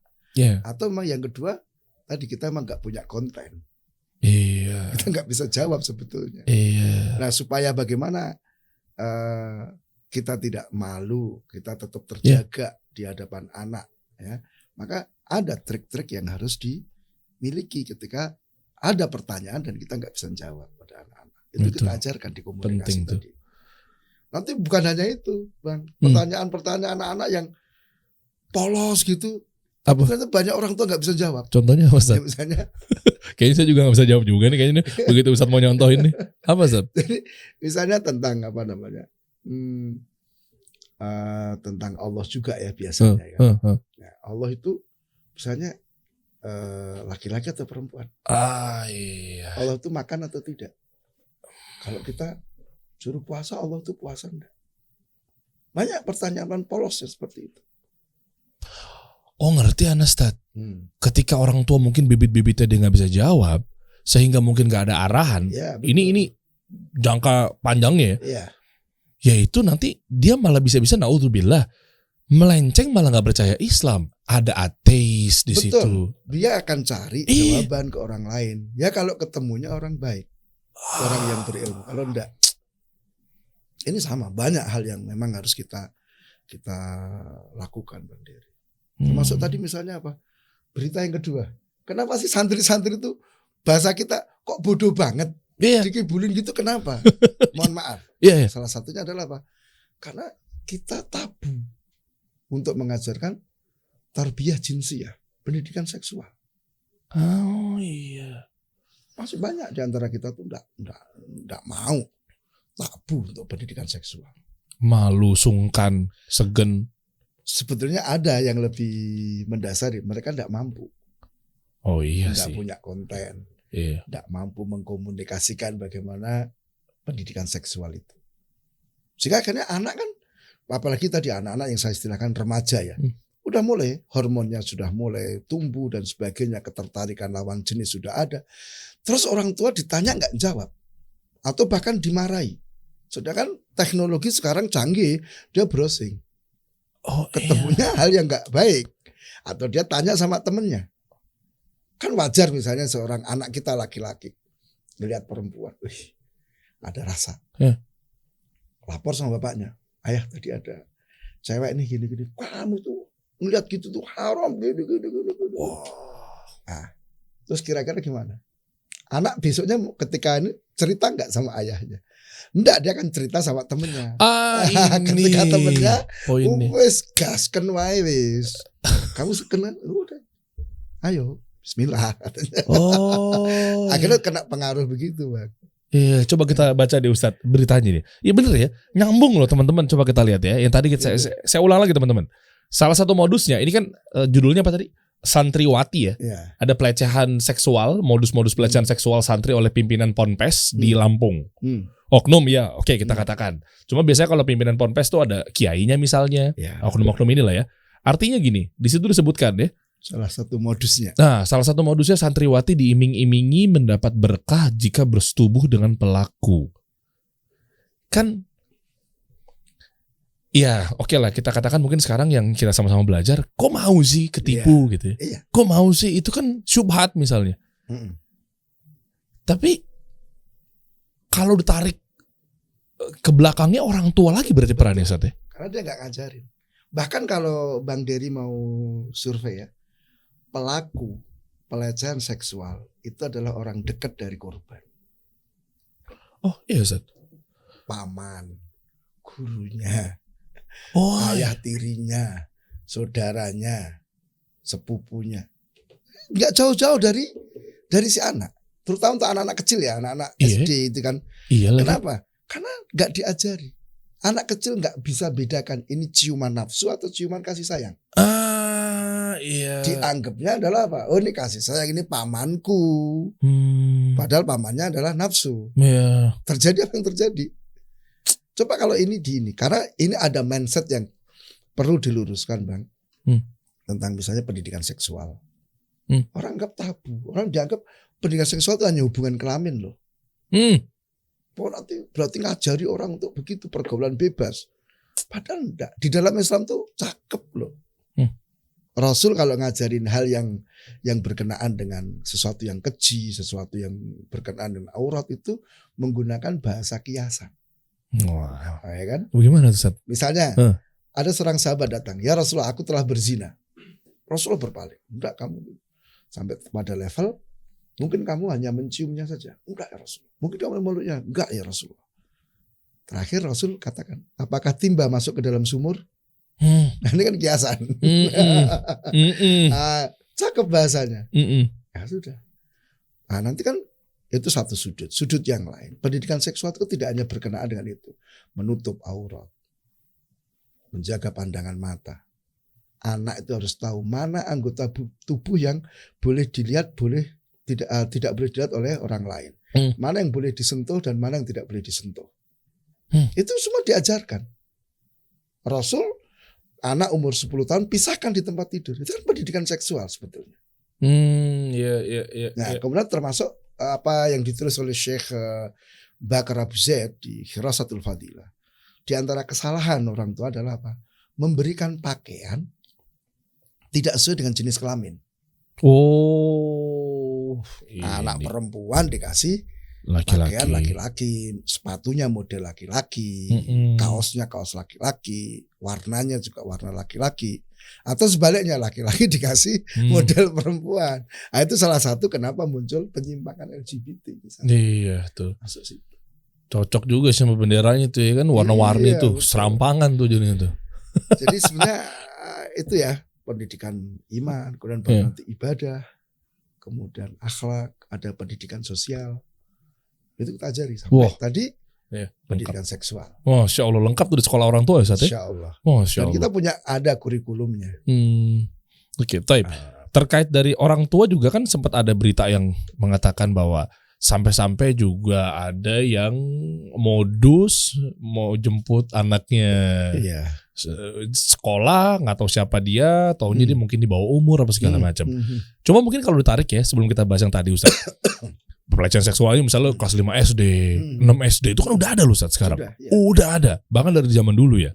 Atau memang yang kedua, tadi kita memang gak punya konten. Kita gak bisa jawab sebetulnya. Nah supaya bagaimana kita tidak malu, kita tetap terjaga di hadapan anak. Ya, maka ada trik-trik yang harus dimiliki ketika ada pertanyaan dan kita nggak bisa jawab pada anak-anak. Itu kita ajarkan di komunikasi tadi. Nanti bukan hanya itu, Bang. Hmm. Pertanyaan-pertanyaan anak-anak yang polos gitu. Apa? Ternyata banyak orang tua nggak bisa jawab. Contohnya apa, Ustaz? Ya, misalnya, Kayaknya saya juga gak bisa jawab juga nih. Kayaknya nih, begitu Ustaz mau nyontohin nih. Apa, Ustaz? jadi misalnya tentang apa namanya, tentang Allah juga ya biasanya. Kan? Ya, Allah itu misalnya laki-laki atau perempuan. Iya. Allah itu makan atau tidak. Kalau kita suruh puasa, Allah itu puasa enggak. Banyak pertanyaan polos seperti itu. Oh, ngerti Anda, Ustaz. Ketika orang tua mungkin bibit-bibitnya dia nggak bisa jawab, sehingga mungkin nggak ada arahan. Ya, ini jangka panjangnya ya. Iya. Yaitu nanti dia malah bisa-bisa naudzubillah melenceng, malah nggak percaya Islam. Ada ateis di Betul. situ. Dia akan cari jawaban ke orang lain. Ya kalau ketemunya orang baik, orang yang berilmu. Kalau enggak, ini sama. Banyak hal yang memang harus kita lakukan, Bang Dery. Termasuk tadi misalnya apa? Berita yang kedua. Kenapa sih santri-santri itu bahasa kita kok bodoh banget? Iya. Dikibulin gitu kenapa? Mohon maaf. Iya. Salah satunya adalah apa? Karena kita tabu untuk mengajarkan tarbiyah jinsiyah, pendidikan seksual. Oh iya. Masih banyak di antara kita tuh enggak mau, tabu untuk pendidikan seksual. Malu, sungkan, segen. Sebetulnya ada yang lebih mendasari, mereka enggak mampu. Oh iya Enggak sih. punya konten. Iya. Enggak mampu mengkomunikasikan bagaimana pendidikan seksual itu. Sehingga akhirnya anak kan, apalagi tadi anak-anak yang saya istilahkan remaja ya, udah mulai hormonnya sudah mulai tumbuh dan sebagainya, ketertarikan lawan jenis sudah ada. Terus orang tua ditanya nggak jawab, atau bahkan dimarahi. Sedangkan teknologi sekarang canggih, dia browsing, ketemunya hal yang nggak baik, atau dia tanya sama temennya. Kan wajar misalnya seorang anak kita laki-laki melihat perempuan, ada rasa, lapor sama bapaknya, ayah tadi ada cewek nih gini-gini, kamu tuh ngeliat gitu tuh haram gini. Nah, terus kira-kira gimana? Anak besoknya ketika ini cerita nggak sama ayahnya? Enggak, dia akan cerita sama temennya. Ketika temennya, wes gasken wae wes. Kamu sekenan, udah, ayo, Bismillah katanya. Akhirnya kena pengaruh begitu, Bang. Iya, coba kita baca deh Ustadz beritanya nih. Iya bener ya, nyambung loh teman-teman. Coba kita lihat ya. Yang tadi saya ulang lagi teman-teman. Salah satu modusnya, ini kan judulnya apa tadi? Santriwati ya. Ada pelecehan seksual, modus-modus pelecehan seksual santri oleh pimpinan Ponpes di Lampung. Oknum ya, oke kita katakan. Cuma biasanya kalau pimpinan Ponpes tuh ada kiainya misalnya, oknum-oknum inilah ya. Artinya gini, di situ disebutkan ya. Salah satu modusnya. Nah, salah satu modusnya santriwati diiming-imingi mendapat berkah jika bersetubuh dengan pelaku. Kan, ya oke lah kita katakan mungkin sekarang yang kita sama-sama belajar, kok mau sih ketipu gitu ya? Kok mau sih? Itu kan syubhat misalnya. Tapi kalau ditarik ke belakangnya orang tua lagi berarti perannya Ustaz ya? Karena dia nggak ngajarin. Bahkan kalau Bang Dery mau survei ya, pelaku pelecehan seksual itu adalah orang dekat dari korban. Oh iya Ustaz. Paman, gurunya, ayah iya. tirinya, saudaranya, sepupunya. Nggak jauh-jauh dari si anak. Terutama untuk anak-anak kecil ya, anak-anak SD itu kan. Kenapa? Karena nggak diajari. Anak kecil nggak bisa bedakan ini ciuman nafsu atau ciuman kasih sayang. Iya. Dianggapnya adalah apa? Oh ini kasih sayang, ini pamanku. Padahal pamannya adalah nafsu. Terjadi apa yang terjadi? Coba kalau ini karena ini ada mindset yang perlu diluruskan Bang. Tentang misalnya pendidikan seksual. Orang anggap tabu. Orang dianggap pendidikan seksual itu hanya hubungan kelamin loh. Oh, nanti berarti ngajari orang untuk begitu pergaulan bebas. Padahal enggak. Di dalam Islam tuh cakep loh. Rasul kalau ngajarin hal yang berkenaan dengan sesuatu yang keji, sesuatu yang berkenaan dengan aurat itu menggunakan bahasa kiasan. Wah, ya kan? Bagaimana Ustaz? Misalnya ada seorang sahabat datang, ya Rasulullah aku telah berzina. Rasulullah berpaling, enggak kamu sampai pada level mungkin kamu hanya menciumnya saja. Enggak ya Rasulullah. Mungkin kamu memeluknya. Enggak ya Rasulullah. Terakhir Rasul katakan, apakah timba masuk ke dalam sumur? Hmm. Nah, ini kan kiasan. Cakep bahasanya. Ya sudah. Nah, nanti kan itu satu sudut. Sudut yang lain, pendidikan seksual itu tidak hanya berkenaan dengan itu. Menutup aurat. Menjaga pandangan mata. Anak itu harus tahu mana anggota tubuh yang boleh dilihat, tidak boleh dilihat oleh orang lain. Mana yang boleh disentuh dan mana yang tidak boleh disentuh. Itu semua diajarkan. Rasul, anak umur 10 tahun pisahkan di tempat tidur. Itu kan pendidikan seksual sebetulnya. Nah, kemudian termasuk apa yang ditulis oleh Syekh Bakar Abu Zaid di Khirasatul Fadilah. Di antara kesalahan orang tua adalah apa? Memberikan pakaian tidak sesuai dengan jenis kelamin. Anak perempuan dikasih pakaian laki-laki, sepatunya model laki-laki, kaosnya kaos laki-laki, warnanya juga warna laki-laki, atau sebaliknya laki-laki dikasih model perempuan. Nah, itu salah satu kenapa muncul penyimpangan LGBT. Misalnya. Iya tuh. Masuk situ. Cocok juga sama benderanya tuh ya kan, warna-warni tuh, betul. Serampangan tuh jadinya tuh. Jadi sebenarnya itu ya pendidikan iman, kemudian nanti ibadah, kemudian akhlak, ada pendidikan sosial. Itu kita ajari sampai tadi pendidikan seksual. Masya Allah, lengkap tuh di sekolah orang tua ya Ustaz? Masya Allah. Masya Allah. Dan kita ada kurikulumnya. Oke, taib. Terkait dari orang tua juga kan sempat ada berita yang mengatakan bahwa sampai-sampai juga ada yang modus mau jemput anaknya sekolah, nggak tahu siapa dia, taunya dia mungkin di bawah umur apa segala macam. Cuma mungkin kalau ditarik ya, sebelum kita bahas yang tadi Ustaz, pelecehan seksualnya misalnya kelas 5 SD, 6 SD itu kan udah ada loh Ustaz sekarang. Udah ada, bahkan dari zaman dulu ya.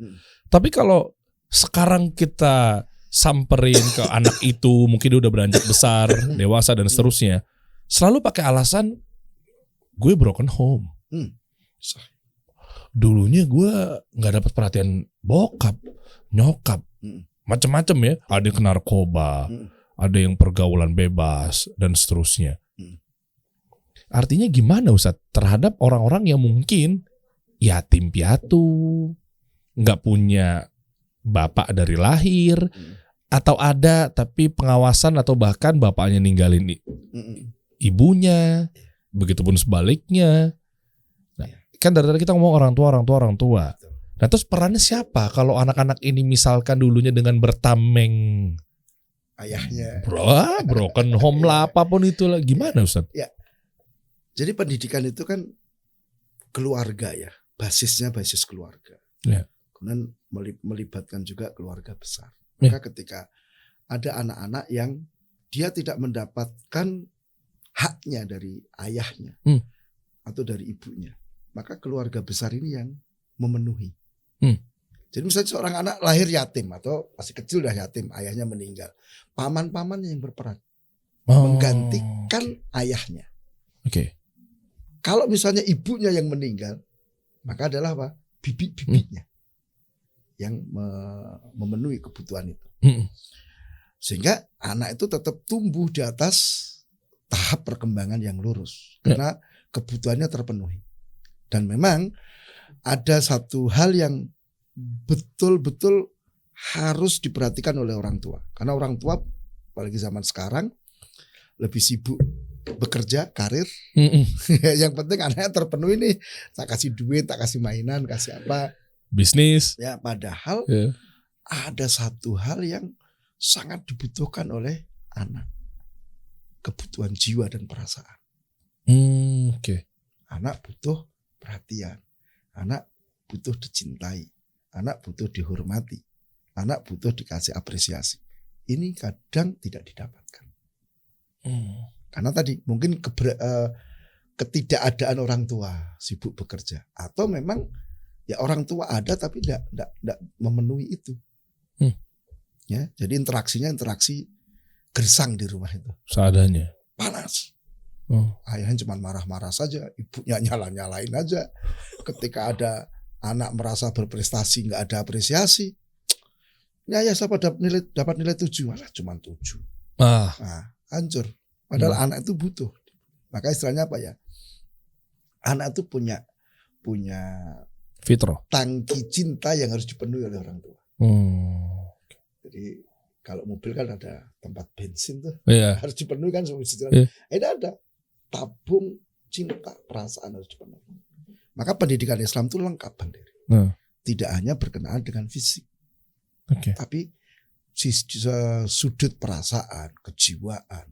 Tapi kalau sekarang kita samperin ke anak itu, mungkin dia udah beranjak besar, dewasa dan seterusnya, selalu pakai alasan gue broken home. Dulunya gue nggak dapat perhatian bokap, nyokap, macam-macam ya. Ada yang kena narkoba, ada yang pergaulan bebas dan seterusnya. Artinya gimana Ustaz terhadap orang-orang yang mungkin yatim piatu, nggak punya bapak dari lahir, atau ada tapi pengawasan atau bahkan bapaknya ninggalin ibunya, begitupun sebaliknya. Nah, kan dari tadi kita ngomong orang tua. Nah, terus perannya siapa kalau anak-anak ini misalkan dulunya dengan bertameng ayahnya, broken home lah, apapun itu lah, gimana Ustaz? Ya. Jadi pendidikan itu kan keluarga ya, basisnya basis keluarga. Ya. Kemudian melibatkan juga keluarga besar. Maka ketika ada anak-anak yang dia tidak mendapatkan haknya dari ayahnya atau dari ibunya, maka keluarga besar ini yang memenuhi. Jadi misalnya seorang anak lahir yatim atau masih kecil udah yatim, ayahnya meninggal, paman-pamannya yang berperan menggantikan ayahnya. Kalau misalnya ibunya yang meninggal, maka adalah apa? Bibi-bibinya yang memenuhi kebutuhan itu. Sehingga anak itu tetap tumbuh di atas tahap perkembangan yang lurus karena kebutuhannya terpenuhi. Dan memang ada satu hal yang betul-betul harus diperhatikan oleh orang tua. Karena orang tua apalagi zaman sekarang lebih sibuk bekerja, karir. Yang penting anaknya terpenuhi nih. Tak kasih duit, tak kasih mainan, kasih apa. Bisnis. Ya, padahal ada satu hal yang sangat dibutuhkan oleh anak. Kebutuhan jiwa dan perasaan. Anak butuh perhatian. Anak butuh dicintai. Anak butuh dihormati. Anak butuh dikasih apresiasi. Ini kadang tidak didapatkan. Karena tadi mungkin ketidakadaan orang tua sibuk bekerja. Atau memang ya orang tua ada tapi tidak memenuhi itu. Ya, jadi interaksi gersang di rumah itu. Seadanya. Panas. Ayahnya cuma marah-marah saja, ibunya nyala-nyalain aja. Ketika ada anak merasa berprestasi nggak ada apresiasi. Ya siapa dapat nilai 7, malah cuma 7. Nah, hancur. Padahal anak itu butuh. Maka istilahnya apa ya? Anak itu punya Fitrah. tangki cinta yang harus dipenuhi oleh orang tua. Jadi kalau mobil kan ada tempat bensin tuh, Iya. harus dipenuhi kan semua istilah. Iya. Ini ada tabung cinta, perasaan harus dipenuhi. Maka pendidikan Islam itu lengkap, Bang Dery. Tidak hanya berkenaan dengan fisik, Oke. tapi sudut perasaan, kejiwaan,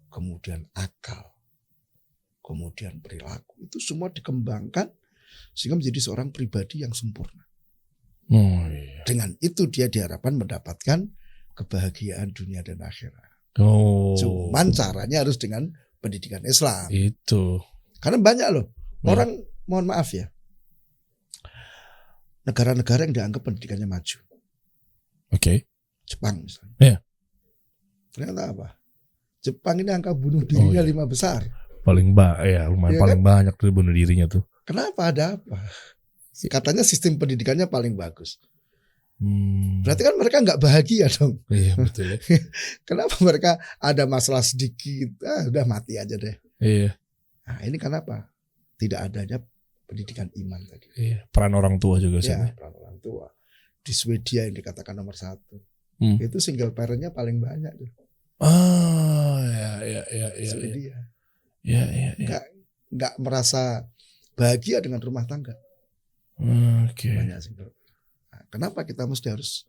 kemudian akal, kemudian perilaku, itu semua dikembangkan sehingga menjadi seorang pribadi yang sempurna. Oh iya. Dengan itu dia diharapkan mendapatkan kebahagiaan dunia dan akhirat. Oh. Cuman caranya harus dengan pendidikan Islam. Itu. Karena banyak loh orang, mohon maaf ya, negara-negara yang dianggap pendidikannya maju. Oke. Jepang misalnya. Iya. Ternyata apa? Jepang ini angka bunuh dirinya 5 besar. Paling lumayan Iya paling banyak tuh bunuh dirinya tuh. Kenapa, ada apa? Katanya sistem pendidikannya paling bagus. Berarti kan mereka nggak bahagia dong. Iya betul ya. Kenapa mereka ada masalah sedikit, udah mati aja deh. Iya. Nah, ini kenapa? Tidak adanya pendidikan iman tadi. Iya. Peran orang tua juga sih. Ya, peran orang tua. Di Swedia yang dikatakan nomor 1, itu single parentnya paling banyak tuh. Ya. Swedia. Ya. Nggak merasa bahagia dengan rumah tangga. Oke. Banyak single. Nah, kenapa kita mesti harus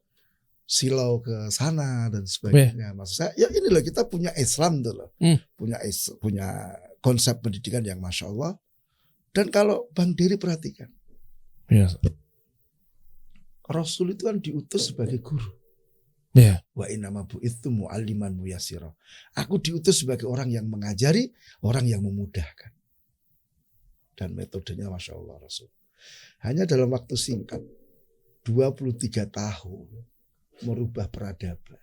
silau ke sana dan sebagainya? Maksud saya, ya ini loh, kita punya Islam tuh loh, punya konsep pendidikan yang masya Allah. Dan kalau Bang Dery perhatikan, Rasul itu kan diutus sebagai guru. Iya. Wa innama bu'itsu mu'alliman muyassira. Aku diutus sebagai orang yang mengajari, orang yang memudahkan. Dan metodenya masya Allah Rasul. Hanya dalam waktu singkat, 23 tahun merubah peradaban.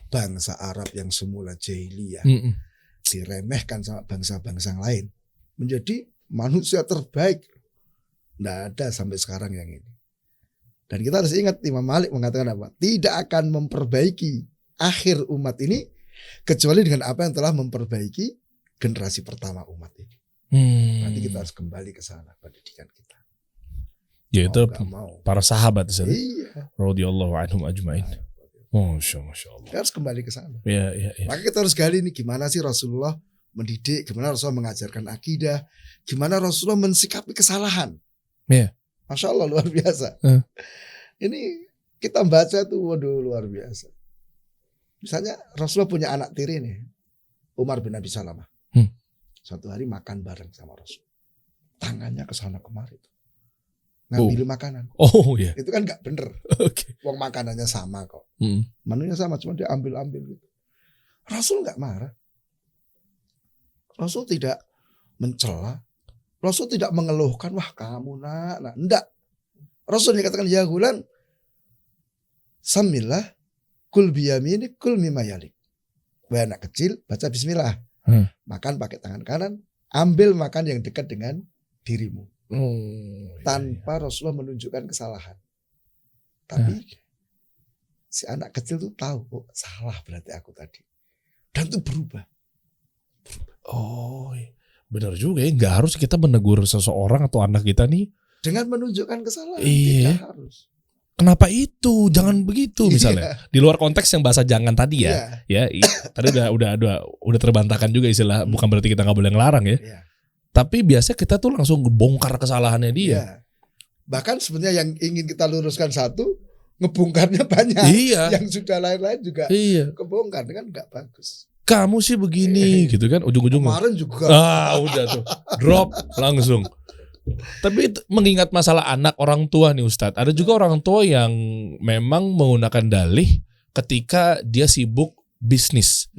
Bangsa Arab yang semula jahiliyah diremehkan sama bangsa-bangsa lain menjadi manusia terbaik. Tidak ada sampai sekarang yang ini. Dan kita harus ingat Imam Malik mengatakan apa? Tidak akan memperbaiki akhir umat ini kecuali dengan apa yang telah memperbaiki generasi pertama umat ini. Berarti kita harus kembali ke sana pendidikan kita. Ya itu mau. para sahabat itu. Iya. Radhiyallahu anhum ajmain. Masya Allah. Kita harus kembali ke sana. Ya. Maka kita harus gali nih gimana sih Rasulullah mendidik, gimana Rasulullah mengajarkan akidah, gimana Rasulullah mensikapi kesalahan. Iya. Masya Allah luar biasa. Ini kita baca tuh, waduh luar biasa. Misalnya Rasulullah punya anak tiri nih, Umar bin Abi Salamah. Suatu hari makan bareng sama Rasul. Tangannya ke sana kemari tuh. Ngambil makanan. Oh iya. Itu kan gak bener. Oke. Wong makanannya sama kok. Menunya sama, cuma dia ambil-ambil gitu. Rasul gak marah. Rasul tidak mencela. Rasul tidak mengeluhkan, wah kamu nak. Enggak. Rasul dikatakan, ya gulan, samillah, kul biyamini, kul mimayalik. Wah anak kecil, baca bismillah. Makan pakai tangan kanan, ambil makan yang dekat dengan dirimu. Tanpa Rasulullah menunjukkan kesalahan. Tapi si anak kecil tuh tahu, oh salah berarti aku tadi. Dan itu berubah. Oh, benar juga ya. Nggak harus kita menegur seseorang atau anak kita nih dengan menunjukkan kesalahan. Iya. Tidak harus. Kenapa itu? Jangan begitu misalnya. Di luar konteks yang bahasa jangan tadi ya. Ya, tadi udah terbantahkan juga istilah. Bukan berarti kita nggak boleh ngelarang ya. Tapi biasanya kita tuh langsung bongkar kesalahannya dia. Iya. Bahkan sebenarnya yang ingin kita luruskan satu, ngebongkarnya banyak. Iya. Yang sudah lain-lain juga kebongkar, kan nggak bagus. Kamu sih begini gitu kan, ujung-ujungnya. Kemarin juga. Udah tuh. Drop langsung. Tapi mengingat masalah anak orang tua nih Ustadz, ada juga orang tua yang memang menggunakan dalih ketika dia sibuk bisnis,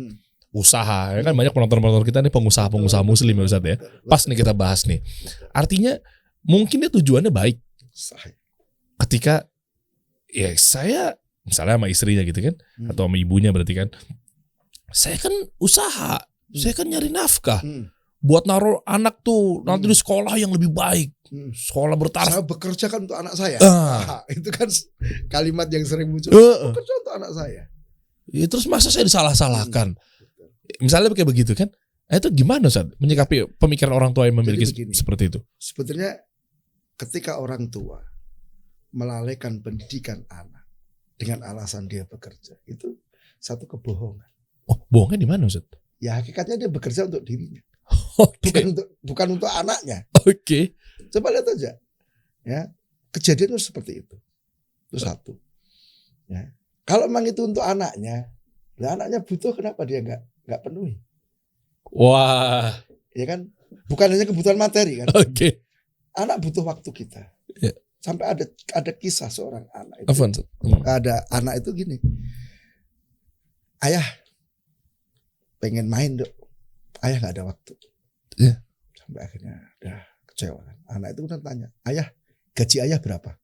usaha. Ya kan banyak penonton-penonton kita nih pengusaha-pengusaha muslim ya Ustadz ya. Pas nih kita bahas nih. Artinya mungkin dia tujuannya baik. Ketika ya saya misalnya sama istrinya gitu kan, atau sama ibunya berarti kan, saya kan usaha, saya kan nyari nafkah. Buat naruh anak tuh nanti di sekolah yang lebih baik, sekolah bertaraf. Saya bekerja kan untuk anak saya. Itu kan kalimat yang sering muncul. Bekerja untuk anak saya. Ya, terus masa saya disalah-salahkan? Misalnya kayak begitu kan? Itu gimana Ustaz? Menyikapi pemikiran orang tua yang memiliki seperti itu? Sebetulnya ketika orang tua melalaikan pendidikan anak dengan alasan dia bekerja, itu satu kebohongan. Oh, bohongnya di mana, Ustaz? Ya hakikatnya dia bekerja untuk dirinya, Oke. bukan untuk anaknya. Oke. Coba lihat aja, ya kejadian itu seperti itu. Itu satu. Ya. Kalau memang itu untuk anaknya, lah anaknya butuh, kenapa dia nggak penuhi? Wah. Ya kan, bukan hanya kebutuhan materi kan. Oke. Anak butuh waktu kita. Ya. Sampai ada kisah seorang anak itu. Afwan, Ustaz. Ada anak itu gini, ayah pengen main dok, ayah nggak ada waktu. Ya. Sampai akhirnya udah kecewa kan. Anak itu kan tanya, ayah gaji ayah berapa?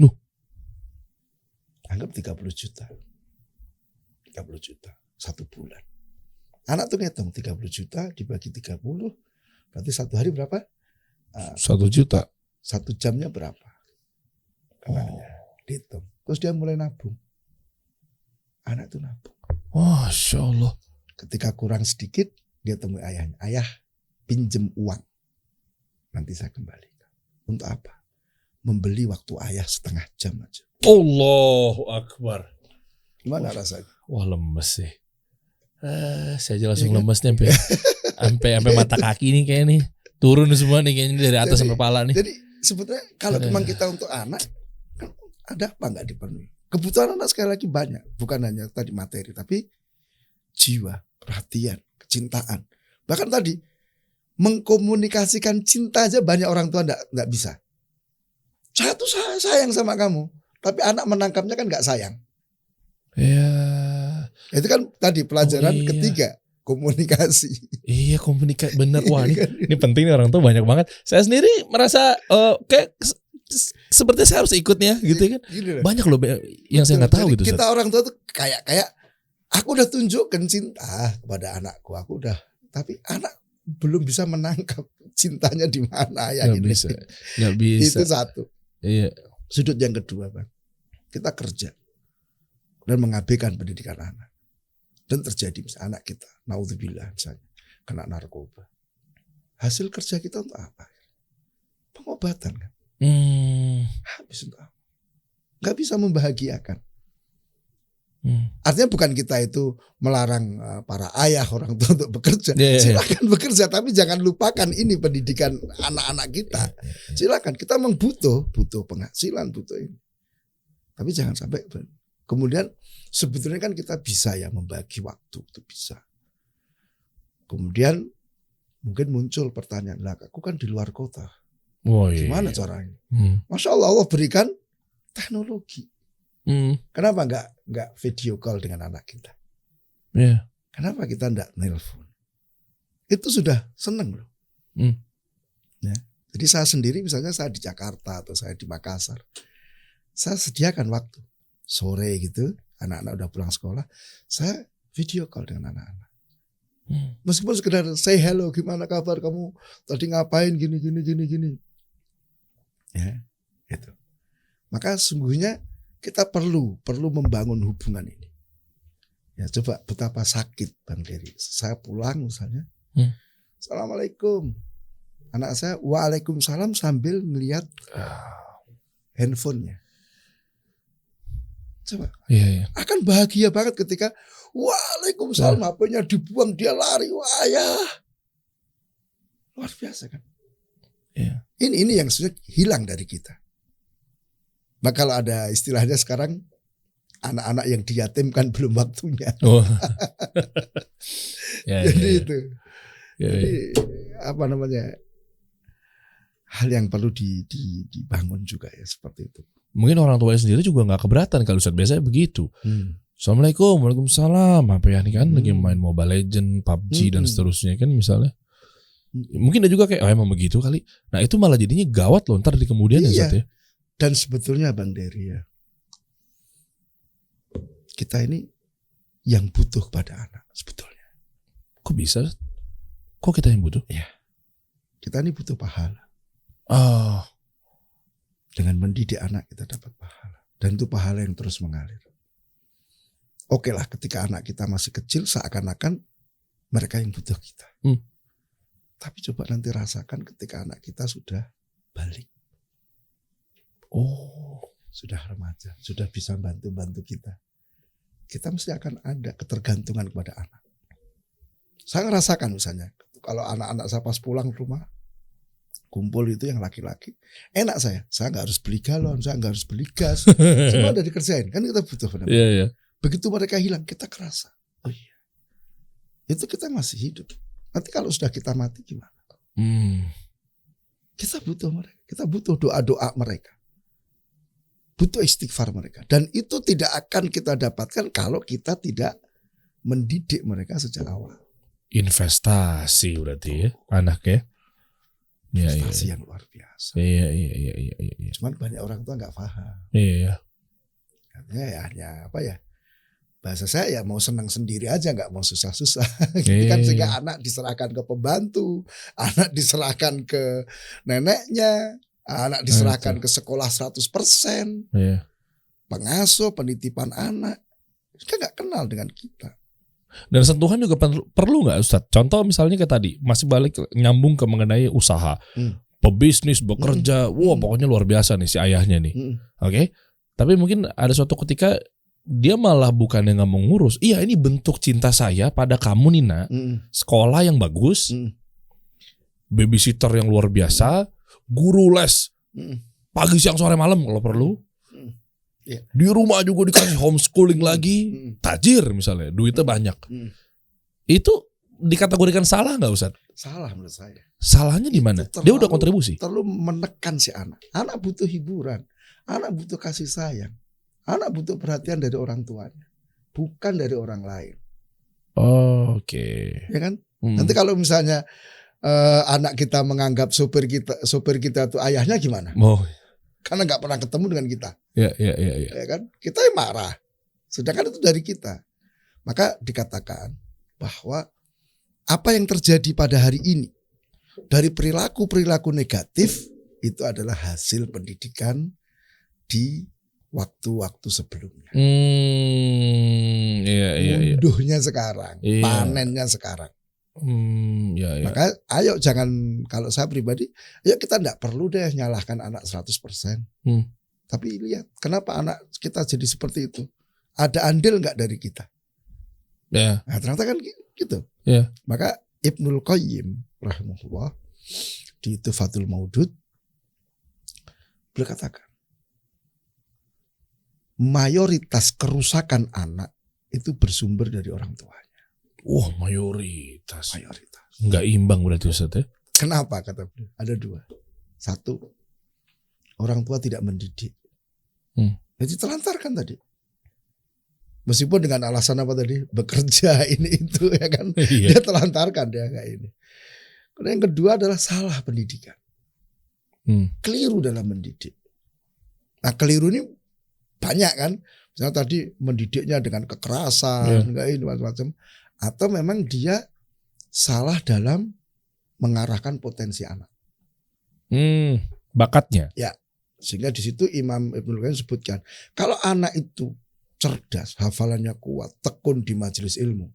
Loh. Anggap 30 juta. 30 juta satu bulan. Anak tuh ngitung 30 juta dibagi 30, berarti satu hari berapa? 1 juta. 1 jamnya berapa? Katanya dihitung. Terus dia mulai nabung. Anak itu nabung. Masya Allah. Ketika kurang sedikit, dia temui ayahnya. Ayah, pinjem uang. Nanti saya kembalikan. Untuk apa? Membeli waktu ayah setengah jam aja. Allahu Akbar. Gimana rasanya? Wah, lemes sih. Saya aja langsung Ya kan? lemes nih sampai mata kaki nih kayak nih. Turun semua nih kayaknya dari atas sampai kepala nih. Jadi sebetulnya kalau memang kita untuk anak, kan ada apa nggak dipenuhi? Kebutuhan anak sekali lagi banyak. Bukan hanya tadi materi, tapi jiwa, perhatian, kecintaan. Bahkan tadi mengkomunikasikan cinta aja banyak orang tua nggak bisa. Saya tuh sayang sama kamu, tapi anak menangkapnya kan nggak sayang. Ya. Itu kan tadi pelajaran iya. ketiga, komunikasi. Iya, komunikasi bener. Wah, Iya kan? ini penting nih, orang tua banyak banget. Saya sendiri merasa kayak seperti saya harus ikutnya gitu kan. Gini loh. Banyak loh yang saya nggak tahu Jadi gitu. kita Ustaz. orang tua tuh kayak aku udah tunjukkan cinta kepada anakku, tapi anak belum bisa menangkap cintanya di mana ya. Nggak bisa. Nggak bisa. Itu satu. Iya. Sudut yang kedua, Bang. Kita kerja dan mengabaikan pendidikan anak. Dan terjadi misalnya anak kita, naudzubillah misalnya, kena narkoba. Hasil kerja kita untuk apa? Pengobatan kan. Habis untuk apa? Gak bisa membahagiakan. Artinya bukan kita itu melarang para ayah orang tua untuk bekerja. Silakan bekerja, tapi jangan lupakan ini pendidikan anak-anak kita. Silakan, kita memang butuh penghasilan, butuh ini. Tapi jangan sampai kemudian sebetulnya kan kita bisa ya membagi waktu, itu bisa. Kemudian mungkin muncul pertanyaan, lah aku kan di luar kota. Gimana caranya? Masya Allah berikan teknologi. Kenapa nggak video call dengan anak kita? Yeah. Kenapa kita nggak nelpon? Itu sudah seneng loh. Ya. Jadi saya sendiri misalnya saya di Jakarta atau saya di Makassar, saya sediakan waktu sore gitu, anak-anak udah pulang sekolah, saya video call dengan anak-anak. Meskipun sekedar say hello, gimana kabar kamu, tadi ngapain gini. Ya, itu. Maka sungguhnya kita perlu membangun hubungan ini. Ya coba betapa sakit Bang Dery. Saya pulang misalnya, Assalamualaikum. Anak saya waalaikumsalam sambil melihat handphonenya. Coba. Iya. Akan bahagia banget ketika waalaikumsalam HP-nya dibuang, dia lari, wah ya. Luar biasa kan. Iya. Ini yang sudah hilang dari kita. Nah kalau ada istilahnya sekarang anak-anak yang diyatimkan belum waktunya. Oh. Jadi itu. Ya. Jadi apa namanya? Hal yang perlu dibangun juga ya seperti itu. Mungkin orang tuanya sendiri juga nggak keberatan kalau Ustaz, biasanya begitu. Assalamualaikum, waalaikumsalam. Apa ya nih kan lagi main Mobile Legend, PUBG dan seterusnya kan misalnya. Mungkin ada juga kayak emang begitu kali. Nah itu malah jadinya gawat loh ntar di kemudian ya Ustaz ya. Dan sebetulnya Bang Dery ya, kita ini yang butuh pada anak sebetulnya. Kok bisa? Kok kita yang butuh? Ya, kita ini butuh pahala. Oh. Dengan mendidik anak kita dapat pahala. Dan itu pahala yang terus mengalir. Oke lah ketika anak kita masih kecil seakan-akan mereka yang butuh kita. Tapi coba nanti rasakan ketika anak kita sudah balik. Oh, sudah remaja, sudah bisa bantu kita. Kita mesti akan ada ketergantungan kepada anak. Saya ngerasakan misalnya, kalau anak-anak saya pas pulang ke rumah, kumpul itu yang laki-laki, enak saya nggak harus beli galon, saya nggak harus beli gas, semua udah dikerjain, kan kita butuh benar. iya. Begitu mereka hilang, kita kerasa, oh iya, itu kita masih hidup. Nanti kalau sudah kita mati gimana? Kita butuh mereka, kita butuh doa-doa mereka, butuh istighfar mereka, dan itu tidak akan kita dapatkan kalau kita tidak mendidik mereka sejak awal. Investasi berarti ya, anaknya. Investasi yang luar biasa. Iya. Cuman banyak orang tua nggak paham. Iya. Katanya ya hanya apa ya? Bahasa saya ya mau senang sendiri aja, nggak mau susah-susah. Gitu kan, sehingga anak diserahkan ke pembantu, anak diserahkan ke neneknya, anak diserahkan ke sekolah 100%. Iya. Pengasuh, penitipan anak, kan nggak kenal dengan kita. Dan sentuhan juga perlu nggak Ustadz? Contoh misalnya kayak tadi, masih balik nyambung ke mengenai usaha, pebisnis, bekerja, wah pokoknya luar biasa nih si ayahnya nih. Oke? Tapi mungkin ada suatu ketika dia malah bukan yang nggak mau ngurus. Iya, ini bentuk cinta saya pada kamu Nina. Sekolah yang bagus, babysitter yang luar biasa, guru les, pagi siang sore malam kalau perlu. Yeah. Di rumah juga dikasih homeschooling lagi, tajir misalnya, duitnya banyak. Itu dikategorikan salah nggak Ustaz? Salah menurut saya. Salahnya di mana? Dia udah kontribusi. Terlalu menekan si anak. Anak butuh hiburan, anak butuh kasih sayang, anak butuh perhatian dari orang tuanya, bukan dari orang lain. Oke. Ya kan? Nanti kalau misalnya anak kita menganggap sopir kita itu ayahnya gimana? Karena nggak pernah ketemu dengan kita. Ya kan? Kita yang marah. Sedangkan itu dari kita. Maka dikatakan bahwa apa yang terjadi pada hari ini dari perilaku negatif itu adalah hasil pendidikan di waktu-waktu sebelumnya. Unduhnya sekarang, panennya sekarang. Maka ayo jangan, kalau saya pribadi, ayo kita tidak perlu deh nyalahkan anak 100%. Tapi lihat kenapa anak kita jadi seperti itu. Ada andil nggak dari kita? Nah, ternyata kan gitu. Maka Ibnul Qayyim rahimahullah di Tuhfatul Maudud berkatakan, mayoritas kerusakan anak itu bersumber dari orang tuanya. Mayoritas. Nggak imbang berarti Ustaz ya? Kenapa kata beliau? Ada dua. Satu, orang tua tidak mendidik. Jadi telantarkan tadi. Meskipun dengan alasan apa tadi? Bekerja ini itu ya kan. Dia telantarkan dia kayak ini. Kemudian yang kedua adalah salah pendidikan. Keliru dalam mendidik. Nah keliru ini banyak kan. Misalnya tadi mendidiknya dengan kekerasan, kayak ini macam-macam. Atau memang dia salah dalam mengarahkan potensi anak. Bakatnya. Ya, sehingga di situ Imam Ibnul Qayyim sebutkan, kalau anak itu cerdas, hafalannya kuat, tekun di majelis ilmu,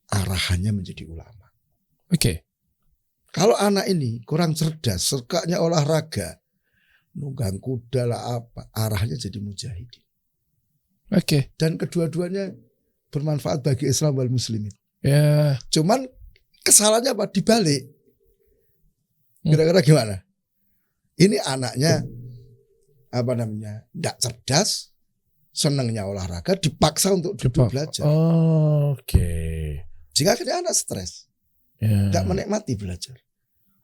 arahannya menjadi ulama. Oke. Kalau anak ini kurang cerdas, sukanya olahraga, nunggang kuda lah apa, arahnya jadi mujahidin. Oke. Dan kedua-duanya bermanfaat bagi Islam wal muslimin. Ya. Cuman kesalahannya apa? Dibalik. Kira-kira gimana? Ini anaknya enggak cerdas, senangnya olahraga, dipaksa untuk duduk belajar. Oke. Sehingga akhirnya anak stres. Enggak menikmati belajar.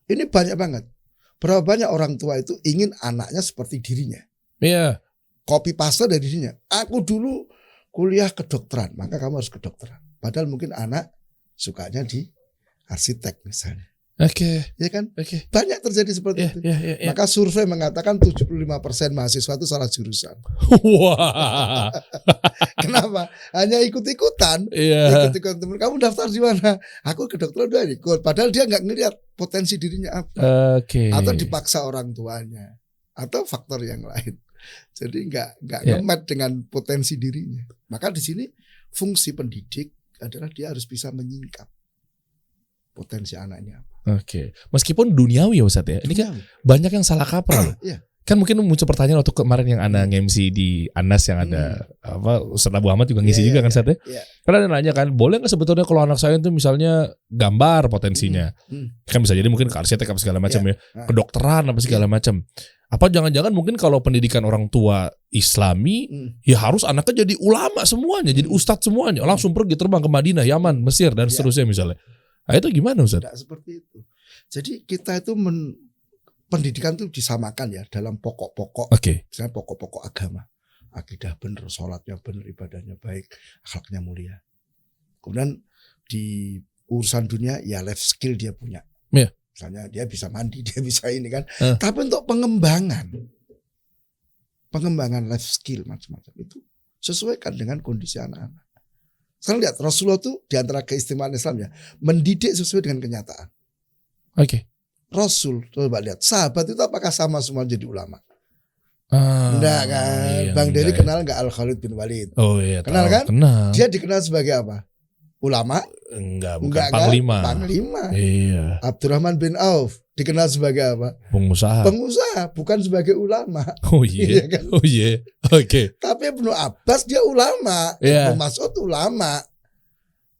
Ini banyak banget. Berapa banyak orang tua itu ingin anaknya seperti dirinya. Iya. Copy paste dari dirinya. Aku dulu kuliah kedokteran, maka kamu harus kedokteran. Padahal mungkin anak sukanya di arsitek misalnya. Oke. Ya kan? Oke. Banyak terjadi seperti itu. Maka survei mengatakan 75% mahasiswa itu salah jurusan. Wah. Kenapa? Hanya ikut-ikutan. Ikut-ikutan teman. Kamu daftar di mana? Aku kedokteran udah ikut. Padahal dia nggak ngelihat potensi dirinya apa. Oke. Atau dipaksa orang tuanya. Atau faktor yang lain. Jadi nggak ngemat dengan potensi dirinya. Maka di sini fungsi pendidik adalah dia harus bisa menyingkap potensi anaknya apa. Oke. Meskipun duniawi ya Ustaz ya. Ini kan banyak yang salah kaprah loh. Kan mungkin muncul pertanyaan waktu kemarin yang Ana nge-MC di Anas yang ada Ustaz Abu Ahmad juga ngisi juga kan Ustaz ya. Karena ada nanya kan, boleh nggak sebetulnya kalau anak saya itu misalnya gambar potensinya, kan bisa jadi mungkin ke arsitek apa segala macam ya, kedokteran apa segala macam. Apa jangan-jangan mungkin kalau pendidikan orang tua Islami ya harus anaknya jadi ulama semuanya, jadi ustadz semuanya, langsung pergi terbang ke Madinah, Yaman, Mesir dan seterusnya misalnya. Nah, itu gimana Ustaz? Tidak seperti itu. Jadi kita itu pendidikan itu disamakan ya dalam pokok-pokok, misalnya pokok-pokok agama, akidah benar, sholatnya benar, ibadahnya baik, akhlaknya mulia. Kemudian di urusan dunia ya life skill dia punya, misalnya dia bisa mandi, dia bisa ini kan. Tapi untuk pengembangan life skill macam-macam itu sesuaikan dengan kondisi anak-anak. Sekarang lihat Rasulullah tuh di antara keistimewaan Islam ya, mendidik sesuai dengan kenyataan. Rasul, coba lihat sahabat itu apakah sama semua jadi ulama? Enggak kan? Iya, Bang Dery kenal nggak Al Khalid bin Walid? Oh iya, kenal kan? Kenal. Dia dikenal sebagai apa? Ulama? Enggak, bukan panglima. Kan? Panglima. Iya. Abdurrahman bin Auf dikenal sebagai apa? Pengusaha, bukan sebagai ulama. Oh iya. Kan? Oh iya. Oke. Tapi Ibnu Abbas dia ulama, Ibnu Mas'ud ulama.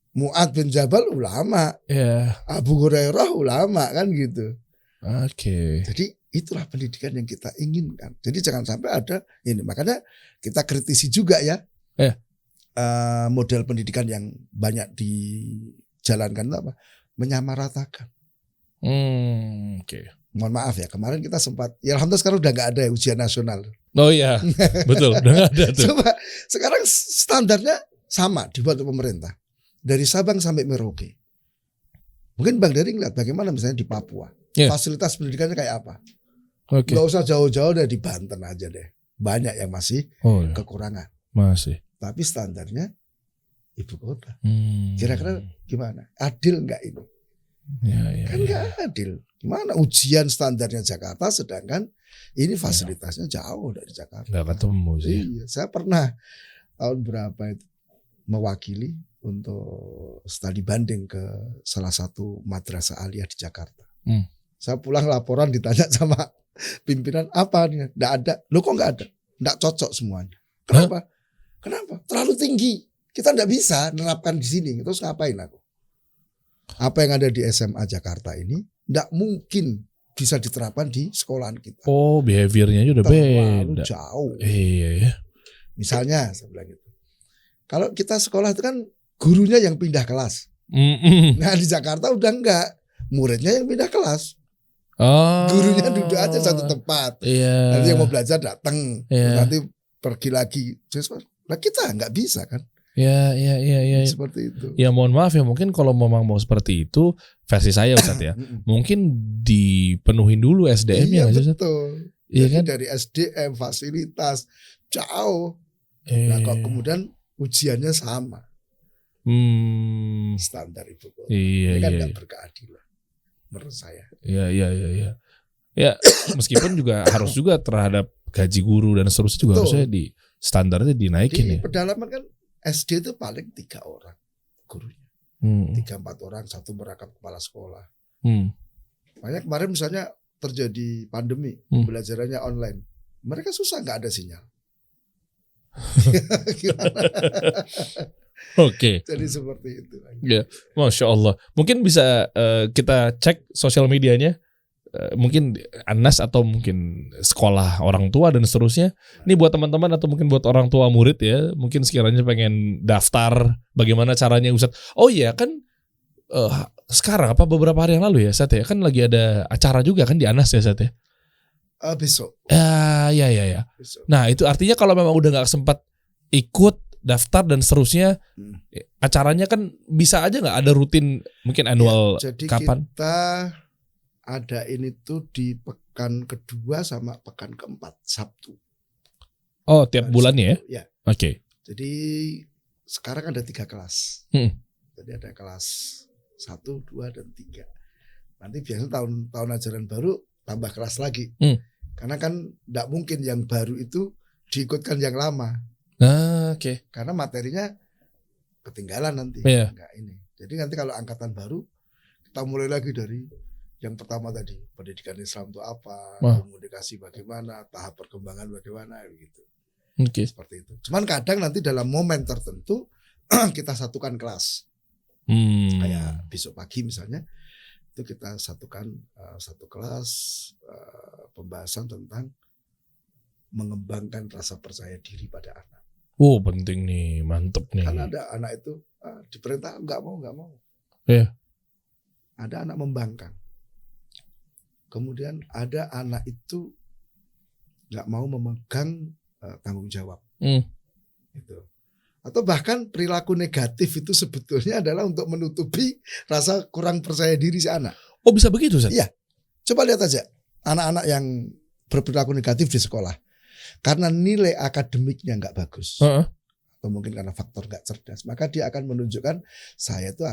Mu'ad bin Jabal ulama, Abu Hurairah ulama kan gitu. Jadi itulah pendidikan yang kita inginkan. Jadi jangan sampai ada ini. Makanya kita kritisi juga ya. Model pendidikan yang banyak dijalankan itu apa? Menyamaratakan. Mohon maaf ya, kemarin kita sempat, ya alhamdulillah sekarang udah nggak ada ya, ujian nasional. Oh iya, betul, udah nggak ada tuh. Coba sekarang standarnya sama dibuat oleh pemerintah. Dari Sabang sampai Merauke. Mungkin Bang Dery ngeliat bagaimana misalnya di Papua. Fasilitas pendidikannya kayak apa. Gak usah jauh-jauh deh, di Banten aja deh. Banyak yang masih kekurangan. Masih. Tapi standarnya ibu kota. Kira-kira gimana? Adil gak ini? Kan gak adil. Gimana ujian standarnya Jakarta sedangkan ini fasilitasnya jauh dari Jakarta. Gak ketemu sih. Iya, saya pernah tahun berapa itu mewakili untuk studi banding ke salah satu madrasah aliyah di Jakarta. Saya pulang laporan ditanya sama pimpinan apa nih? Nggak ada. Loh kok nggak ada? Nggak cocok semuanya. Kenapa? Kenapa? Terlalu tinggi. Kita nggak bisa menerapkan di sini. Terus ngapain aku? Apa yang ada di SMA Jakarta ini nggak mungkin bisa diterapkan di sekolahan kita. Oh, behaviornya udah terlalu beda. Jauh. Iya. Misalnya saya bilang gitu. Kalau kita sekolah itu kan gurunya yang pindah kelas. Nah di Jakarta udah enggak, muridnya yang pindah kelas. Gurunya duduk aja satu tempat. Nanti yang mau belajar datang, nanti pergi lagi. Nah kita nggak bisa kan? Iya. Seperti itu. Ya mohon maaf ya, mungkin kalau memang mau seperti itu versi saya Ustaz ya, mungkin dipenuhin dulu SDM-nya. Iya betul. Iya kan? Dari SDM fasilitas jauh. Nah kok kemudian ujiannya sama. Standar itu kok. Ini kan gak berkeadilan menurut saya. Iya. Ya meskipun juga harus juga terhadap gaji guru dan seterusnya juga harusnya di standarnya dinaikin di ya. Pedalaman kan SD itu paling 3 orang gurunya. 3-4 orang, satu merangkap kepala sekolah. Makanya kemarin misalnya terjadi pandemi, pembelajarannya online. Mereka susah gak ada sinyal. Oke. Jadi seperti itu. Ya, Masya Allah. Mungkin bisa kita cek sosial medianya, mungkin Anas atau mungkin sekolah orang tua dan seterusnya. Ini buat teman-teman atau mungkin buat orang tua murid ya, mungkin sekiranya pengen daftar, bagaimana caranya Ustaz. Oh iya kan, sekarang apa beberapa hari yang lalu ya Sat ya, kan lagi ada acara juga kan di Anas ya Sat ya. Besok. Ya. Besok. Nah itu artinya kalau memang udah nggak sempat ikut daftar dan seterusnya, acaranya kan bisa aja nggak ada rutin mungkin annual ya, jadi kapan? Kita ada ini tuh di pekan kedua sama pekan keempat Sabtu. Oh tiap bulannya ya? Oke. Jadi sekarang ada 3 kelas. Jadi ada kelas 1, 2, dan 3. Nanti biasanya tahun ajaran baru tambah kelas lagi. Karena kan tidak mungkin yang baru itu diikutkan yang lama. Oke. Karena materinya ketinggalan nanti. Iya. Enggak ini. Jadi nanti kalau angkatan baru kita mulai lagi dari Yang pertama tadi, pendidikan Islam itu apa, Wah. komunikasi bagaimana, tahap perkembangan bagaimana gitu. Oke. Seperti itu. Cuman kadang nanti dalam momen tertentu kita satukan kelas. Kayak besok pagi misalnya itu kita satukan satu kelas pembahasan tentang mengembangkan rasa percaya diri pada anak. Oh, penting nih, mantep nih. Karena ada anak itu diperintah nggak mau. Iya. Ada anak membangkang. Kemudian ada anak itu nggak mau memegang tanggung jawab. Gitu. Atau bahkan perilaku negatif itu sebetulnya adalah untuk menutupi rasa kurang percaya diri si anak. Oh, bisa begitu, Ustaz? Iya. Coba lihat aja anak-anak yang berperilaku negatif di sekolah. Karena nilai akademiknya nggak bagus. Atau mungkin karena faktor nggak cerdas. Maka dia akan menunjukkan saya itu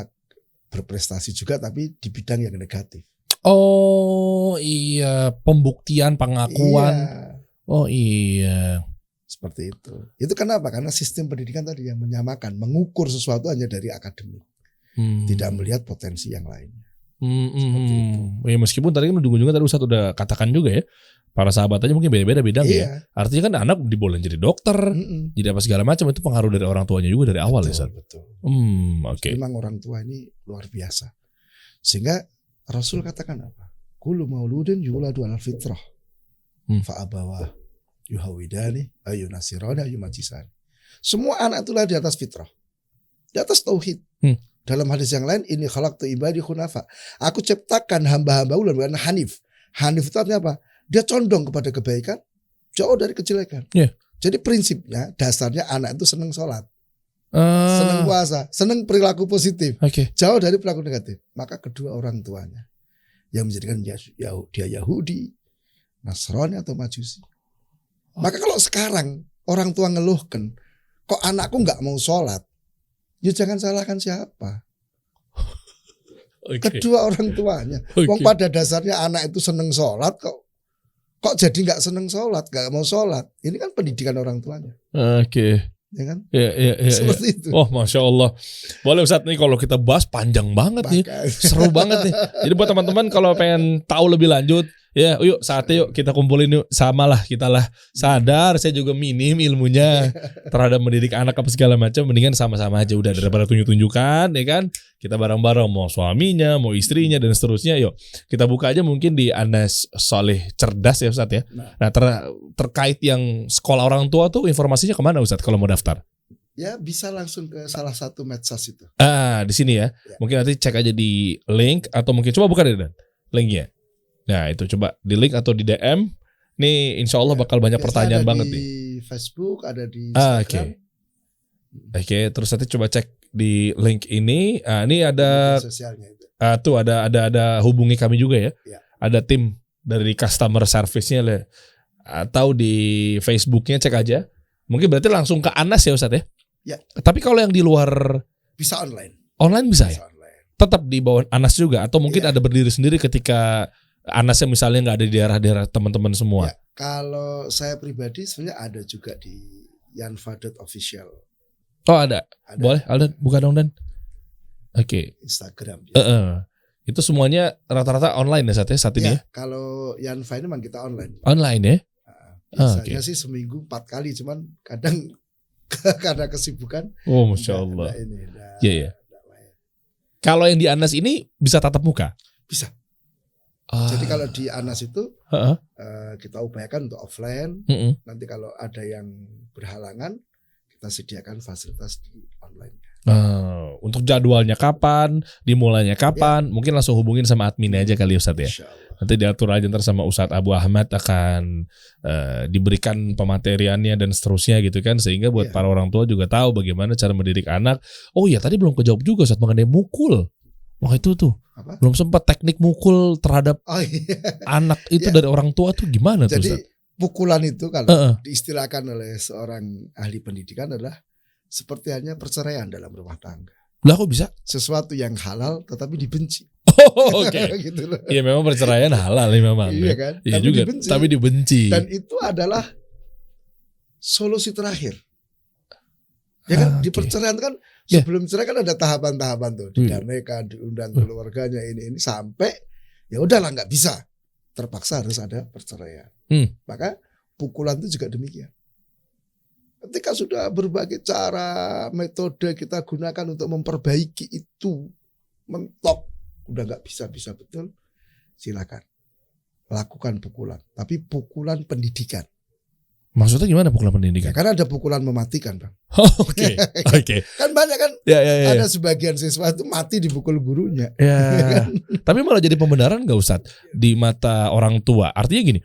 berprestasi juga tapi di bidang yang negatif. Oh iya, pembuktian, pengakuan. Iya. Oh iya. Seperti itu. Itu kenapa? Karena sistem pendidikan tadi yang menyamakan, mengukur sesuatu hanya dari akademik, tidak melihat potensi yang lainnya. Seperti itu. Ya, meskipun tadi kan ujung-ujungnya tadi Ustadz udah katakan juga ya, para sahabat aja mungkin beda-beda bidang ya. Artinya kan anak dibolehin jadi dokter, jadi apa segala macam, itu pengaruh dari orang tuanya juga dari awal. Betul, ya Ustadz. betul. Oke. Memang orang tua ini luar biasa. Sehingga Rasul katakan apa? Kullu mauludin yuladu alal fitrah. Fa'abawah yuhawidani ayu nasirani ayu majisani. Semua anak itu lahir di atas fitrah, di atas tauhid. Dalam hadis yang lain, ini khalaqtu ibadi khunafa. Aku ciptakan hamba-hamba ular bukan hanif. Hanif itu artinya apa? Dia condong kepada kebaikan, jauh dari kejelekan. Jadi prinsipnya, dasarnya anak itu senang sholat, senang puasa, senang perilaku positif, jauh dari perilaku negatif. Maka kedua orang tuanya yang menjadikan dia Yahudi, Nasrani atau Majusi. Maka kalau sekarang orang tua ngeluhkan, kok anakku nggak mau sholat, ya jangan salahkan siapa. Kedua orang tuanya. Wong pada dasarnya anak itu seneng sholat, kok jadi nggak seneng sholat, nggak mau sholat. Ini kan pendidikan orang tuanya. Ya kan? Ya. Seperti itu. Oh, Masya Allah. Boleh Ustadz nih kalau kita bahas panjang banget nih. Seru banget nih. Jadi buat teman-teman kalau pengen tahu lebih lanjut, ya yuk saatnya yuk kita kumpulin yuk. Samalah kita lah sadar saya juga minim ilmunya terhadap mendidik anak apa segala macam. Mendingan sama-sama aja udah daripada tunjuk-tunjukkan ya kan. Kita bareng-bareng mau suaminya, mau istrinya dan seterusnya. Yuk kita buka aja mungkin di Anas Soleh Cerdas ya Ustadz ya. Nah terkait yang sekolah orang tua tuh informasinya kemana Ustadz kalau mau daftar? Ya bisa langsung ke salah satu medsos itu. Di sini ya. Mungkin nanti cek aja di link atau mungkin coba buka deh Dan linknya. Nah itu coba di link atau di DM. Nih insya Allah bakal banyak pertanyaan banget nih. Ada di Facebook, ada di Instagram. Oke, terus nanti coba cek di link ini. Ini ada sosialnya itu. Tuh ada hubungi kami juga ya. Ada tim dari customer service-nya lah. Atau di Facebook-nya cek aja. Mungkin berarti langsung ke Anas ya Ustadz ya. Ya. Tapi kalau yang di luar bisa online. Online bisa ya? Online. Tetap di bawah Anas juga atau mungkin ada berdiri sendiri ketika Anasnya misalnya nggak ada di daerah-daerah teman-teman semua. Kalau saya pribadi sebenarnya ada juga di Yanfa.official. Oh ada. Boleh Aldan buka dong Dan. Oke. Instagram. Itu semuanya rata-rata online ya saat ini ya? Kalau Yanfa ini memang kita online. Online ya? Biasanya sih seminggu 4 kali, cuman kadang karena kesibukan. Oh Masya Allah. Iya. Kalau yang di Anas ini bisa tatap muka? Bisa. Jadi kalau di Anas itu kita upayakan untuk offline. Nanti kalau ada yang berhalangan kita sediakan fasilitas di online. Untuk jadwalnya kapan, dimulainya kapan, mungkin langsung hubungin sama adminnya aja kali Ustadz ya. Nanti diatur aja ntar sama Ustadz Abu Ahmad akan diberikan pemateriannya dan seterusnya gitu kan. Sehingga buat para orang tua juga tahu bagaimana cara mendidik anak. Oh iya tadi belum kejawab juga Ustadz mengenai mukul. Wah itu tuh belum sempat teknik mukul terhadap anak itu dari orang tua tuh gimana tuh Ustadz? Pukulan itu kalau diistilahkan oleh seorang ahli pendidikan adalah seperti hanya perceraian dalam rumah tangga. Lah kok bisa? Sesuatu yang halal tetapi dibenci. Oke. Gitu loh. Iya memang perceraian halal ya memang. Iya kan? Iya juga. Dibenci. Tapi dibenci. Dan itu adalah solusi terakhir. Ya kan? Di perceraian kan sebelum cerai kan ada tahapan-tahapan tuh. Didamaikan, diundang keluarganya ini sampai Ya udahlah nggak bisa, terpaksa harus ada perceraian. Maka pukulan itu juga demikian. Ketika sudah berbagai cara, metode kita gunakan untuk memperbaiki itu, mentok, udah nggak bisa betul, silakan lakukan pukulan. Tapi pukulan pendidikan. Maksudnya gimana pukulan Ya, pendidikan? karena ada pukulan mematikan, Bang. Oke. Kan banyak kan, Ya. ada sebagian siswa itu mati dipukul gurunya. Ya. Tapi malah jadi pembenaran nggak Ustadz di mata orang tua. Artinya gini,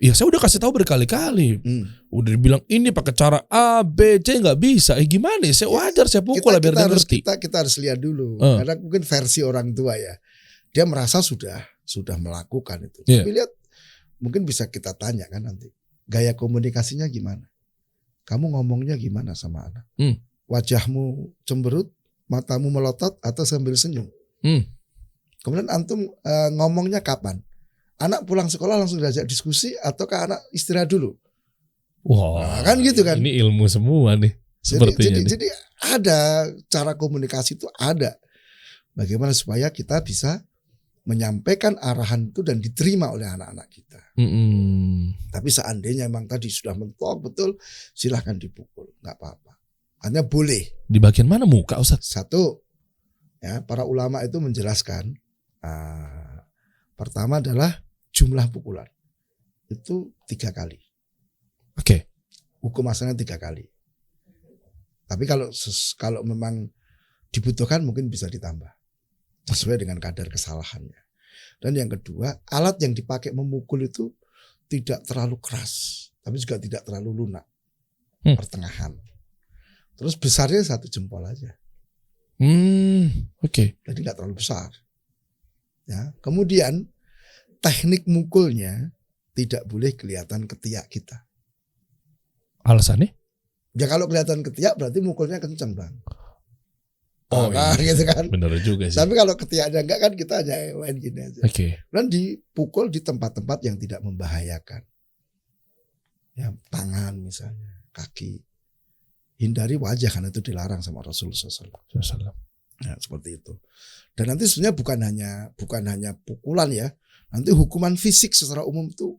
ya saya udah kasih tahu berkali-kali, udah dibilang ini pakai cara A, B, C nggak bisa. Gimana? Ya? Saya wajar, saya pukul lah biar dia ngerti. Kita harus lihat dulu, karena mungkin versi orang tua ya, dia merasa sudah melakukan itu. Yeah. Tapi lihat, mungkin bisa kita tanya kan nanti, gaya komunikasinya gimana? Kamu ngomongnya gimana sama anak? Wajahmu cemberut, matamu melotot, atau sambil senyum? Kemudian antum ngomongnya kapan? Anak pulang sekolah langsung diajak diskusi, ataukah anak istirahat dulu? Wah, nah, kan gitu kan? Ini ilmu semua nih. Jadi ada cara komunikasi itu ada. Bagaimana supaya kita bisa menyampaikan arahan itu dan diterima oleh anak-anak kita. Tapi seandainya memang tadi sudah mentok betul, silahkan dipukul, nggak apa-apa. Hanya boleh. Di bagian mana muka Ustaz? Satu, ya para ulama itu menjelaskan. Pertama adalah jumlah pukulan itu 3 kali. Oke. Hukum asalnya 3 kali. Tapi kalau memang dibutuhkan mungkin bisa ditambah sesuai dengan kadar kesalahannya. Dan yang kedua, alat yang dipakai memukul itu tidak terlalu keras, tapi juga tidak terlalu lunak, pertengahan. Terus besarnya 1 jempol aja. Oke. Jadi nggak terlalu besar. Ya, kemudian teknik mukulnya tidak boleh kelihatan ketiak kita. Alasannya? Ya kalau kelihatan ketiak berarti mukulnya kencang, Bang. Oh nah, iya. gitu kan. Bener juga sih. Tapi kalau ketiaknya enggak kan kita hanya main gini aja. Oke. Dan dipukul di tempat-tempat yang tidak membahayakan. Ya, tangan misalnya, kaki. Hindari wajah karena itu dilarang sama Rasulullah SAW. Nah, seperti itu. Dan nanti sebenarnya bukan hanya pukulan ya. Nanti hukuman fisik secara umum itu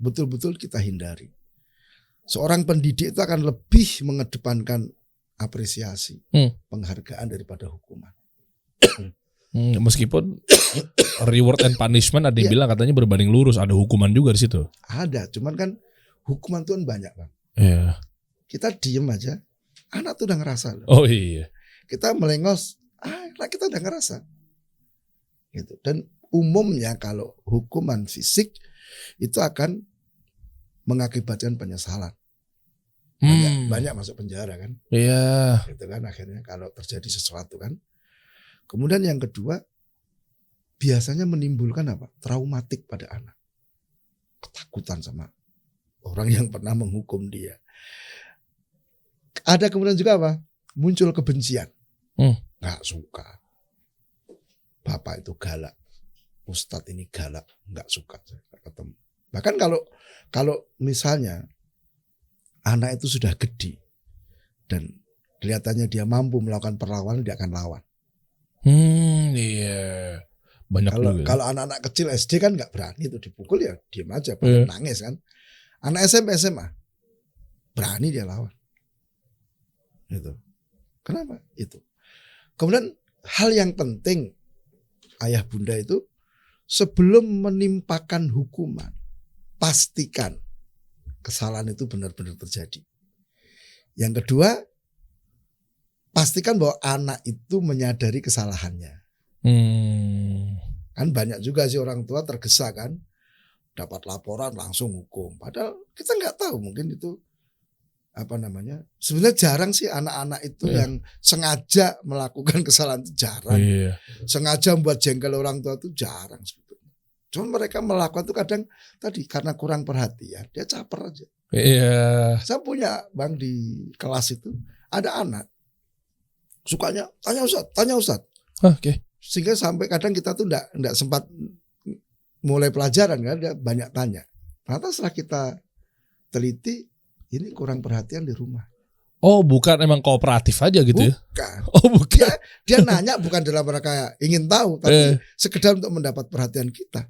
betul-betul kita hindari. Seorang pendidik itu akan lebih mengedepankan apresiasi, penghargaan daripada hukuman. Meskipun reward and punishment ada yang bilang katanya berbanding lurus, ada hukuman juga di situ. Ada, cuman kan hukuman itu kan banyak, Bang. Iya. Kita diem aja, anak tuh udah ngerasa loh. Oh iya. Kita melengos, anak kita udah ngerasa. Gitu. Dan umumnya kalau hukuman fisik itu akan mengakibatkan penyesalan. Banyak masuk penjara kan. Iya. Gitu kan akhirnya kalau terjadi sesuatu kan. Kemudian yang kedua, biasanya menimbulkan apa? Traumatik pada anak. Ketakutan sama orang yang pernah menghukum dia. Ada kemudian juga apa? Muncul kebencian. Nggak suka. Bapak itu galak. Ustadz ini galak. Nggak suka. Ketemu. Bahkan kalau misalnya anak itu sudah gede dan kelihatannya dia mampu melakukan perlawanan, dia akan lawan. Iya. Banyak kalau anak-anak kecil SD kan nggak berani itu dipukul, ya diam aja, nangis kan. Anak SMP SMA berani dia lawan. Gitu. Kenapa? Itu. Kemudian hal yang penting ayah bunda itu sebelum menimpakan hukuman, pastikan kesalahan itu benar-benar terjadi. Yang kedua, pastikan bahwa anak itu menyadari kesalahannya. Kan banyak juga sih orang tua tergesa kan, dapat laporan langsung hukum. Padahal kita nggak tahu, mungkin itu sebenarnya jarang sih anak-anak itu yang sengaja melakukan kesalahan itu jarang. Sengaja membuat jengkel orang tua itu jarang sebetulnya. Cuma mereka melakukan itu kadang tadi karena kurang perhatian, dia caper aja. Iya. Saya punya, Bang, di kelas itu ada anak sukanya tanya Ustaz. Oke. Sehingga sampai kadang kita tuh enggak sempat mulai pelajaran kan, dia banyak tanya. Ternyata setelah kita teliti, ini kurang perhatian di rumah. Oh, bukan emang kooperatif aja gitu ya? Bukan. Oh, bukan. Dia nanya bukan dalam rangka ingin tahu, tapi Eh. sekedar untuk mendapat perhatian kita.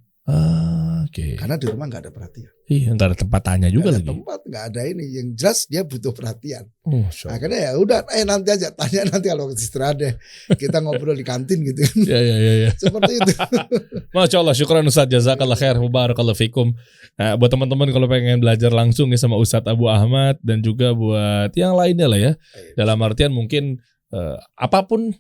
Oke. Karena di rumah nggak ada perhatian. Iya, nggak ada tempat tanya juga Nggak ada lagi. tempat, nggak ada ini. Yang jelas dia butuh perhatian. Oh, Masya Allah. Akhirnya ya udah, nanti aja tanya nanti kalau istirahat deh. Kita ngobrol di kantin gitu. Ya. Seperti itu. Masya Allah, syukran Ustadz, jazakallah khair, mubarakallah fikum. Nah, buat teman-teman kalau pengen belajar langsung nih sama Ustadz Abu Ahmad dan juga buat yang lainnya lah ya. Dalam artian mungkin apapun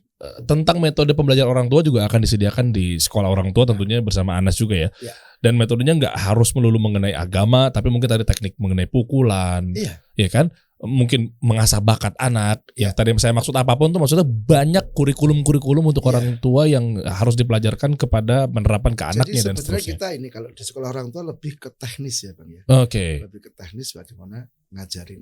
tentang metode pembelajaran orang tua juga akan disediakan di sekolah orang tua tentunya bersama Anas juga ya. Ya. Dan metodenya nggak harus melulu mengenai agama, tapi mungkin tadi teknik mengenai pukulan, Iya. ya kan? Mungkin mengasah bakat anak. Ya tadi yang saya maksud apapun tuh maksudnya banyak kurikulum-kurikulum untuk Iya. orang tua yang harus dipelajarkan kepada menerapkan ke anaknya Jadi dan sebenarnya seterusnya. kita ini kalau di sekolah orang tua lebih ke teknis ya Bang ya. Oke. Lebih ke teknis bagaimana ngajarin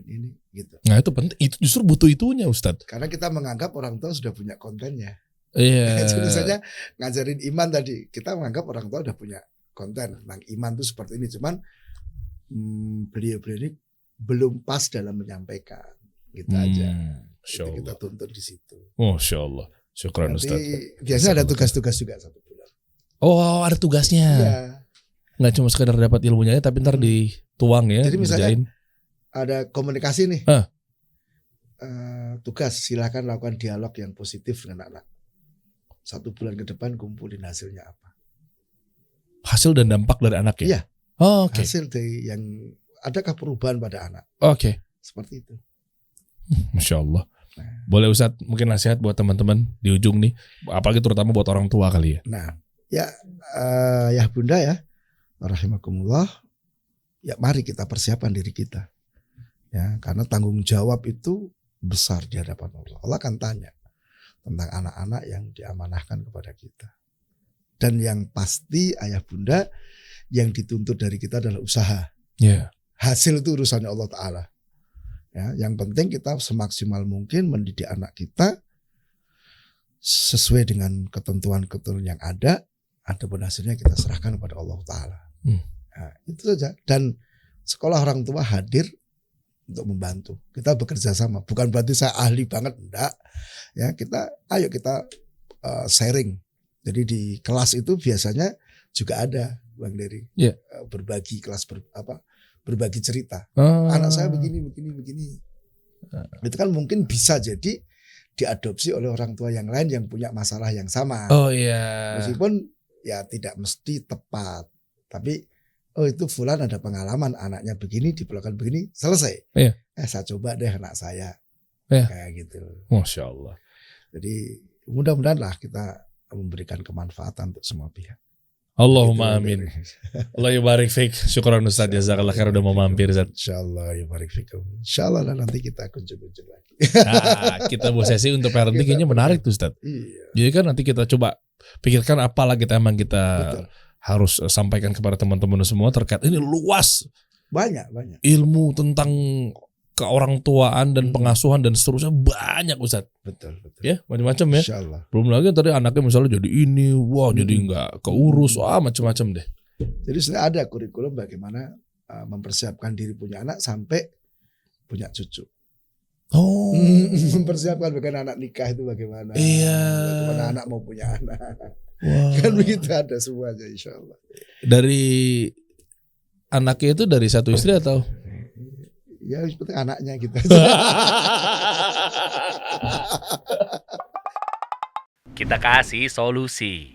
ini gitu. Nah itu penting. Itu justru butuh itunya Ustadz. Karena kita menganggap orang tua sudah punya kontennya. Iya. Jadi misalnya ngajarin iman tadi, kita menganggap orang tua udah punya konten tentang iman tuh seperti ini. Cuman beliau-beliau ini belum pas dalam menyampaikan, gitu aja. Masya Itu kita Allah. tuntut di situ. Masya Allah. Syukran Nanti Ustadz. biasanya ada tugas-tugas juga 1 bulan. Oh ada tugasnya. Iya. Nggak cuma sekedar dapat ilmunya tapi ntar dituang ya. Jadi misalnya dikerjain. ada komunikasi nih. Ah. Tugas silakan lakukan dialog yang positif dengan anak. 1 bulan ke depan kumpulin hasilnya apa. Hasil dan dampak dari anak ya? Iya. Oh, oke. Hasil dari yang adakah perubahan pada anak. Oke. Seperti itu. Masya Allah. Boleh Ustadz mungkin nasihat buat teman-teman di ujung nih. Apalagi terutama buat orang tua kali ya. Nah, ya Bunda ya, rahimakumullah. Ya mari kita persiapkan diri kita. Ya, karena tanggung jawab itu besar di hadapan Allah. Allah akan tanya tentang anak-anak yang diamanahkan kepada kita. Dan yang pasti ayah bunda yang dituntut dari kita adalah usaha. Ya. Hasil itu urusannya Allah Ta'ala. Ya, yang penting kita semaksimal mungkin mendidik anak kita sesuai dengan ketentuan-ketentuan yang ada. Adapun hasilnya kita serahkan kepada Allah Ta'ala. Nah, itu saja. Dan sekolah orang tua hadir untuk membantu. Kita bekerja sama. Bukan berarti saya ahli banget, enggak. Ya, ayo kita sharing. Jadi di kelas itu biasanya juga ada Bang Dery. Yeah. Berbagi kelas berbagi cerita. Anak saya begini. Itu kan mungkin bisa jadi diadopsi oleh orang tua yang lain yang punya masalah yang sama. Oh iya. Meskipun ya tidak mesti tepat. Tapi itu fulan ada pengalaman anaknya begini, diperlakukan begini, selesai. Iya. Saya coba deh anak saya. Iya. Kayak gitu. Masya Allah. Jadi mudah-mudahan lah kita memberikan kemanfaatan untuk semua pihak. Allahumma Gitu, amin. Allah yubarik fiik. Syukran Ustaz, jazakallah khair udah mau mampir Ustaz. Insyaallah yubarik fikum. Insyaallah nanti kita kunjung-kunjung lagi. Nah, kita buat sesi untuk parenting kayaknya menarik tuh Ustaz. Iya. Jadi kan nanti kita coba pikirkan apalah kita Betul. harus sampaikan kepada teman-teman semua terkait ini luas Banyak. ilmu tentang keorangtuaan dan pengasuhan dan seterusnya banyak Ustaz. Betul. Ya, macam-macam ya. Insyaallah. Belum lagi tadi anaknya misalnya jadi ini, wah jadi nggak keurus, wah macam-macam deh. Jadi sudah ada kurikulum bagaimana mempersiapkan diri punya anak sampai punya cucu. Oh. Mempersiapkan bagaimana anak nikah itu bagaimana. Iya. Bagaimana anak mau punya anak. Wah. Kan begitu ada semuanya insyaallah. Dari anaknya itu dari satu istri atau? Ya seperti anaknya gitu. Kita kasih solusi.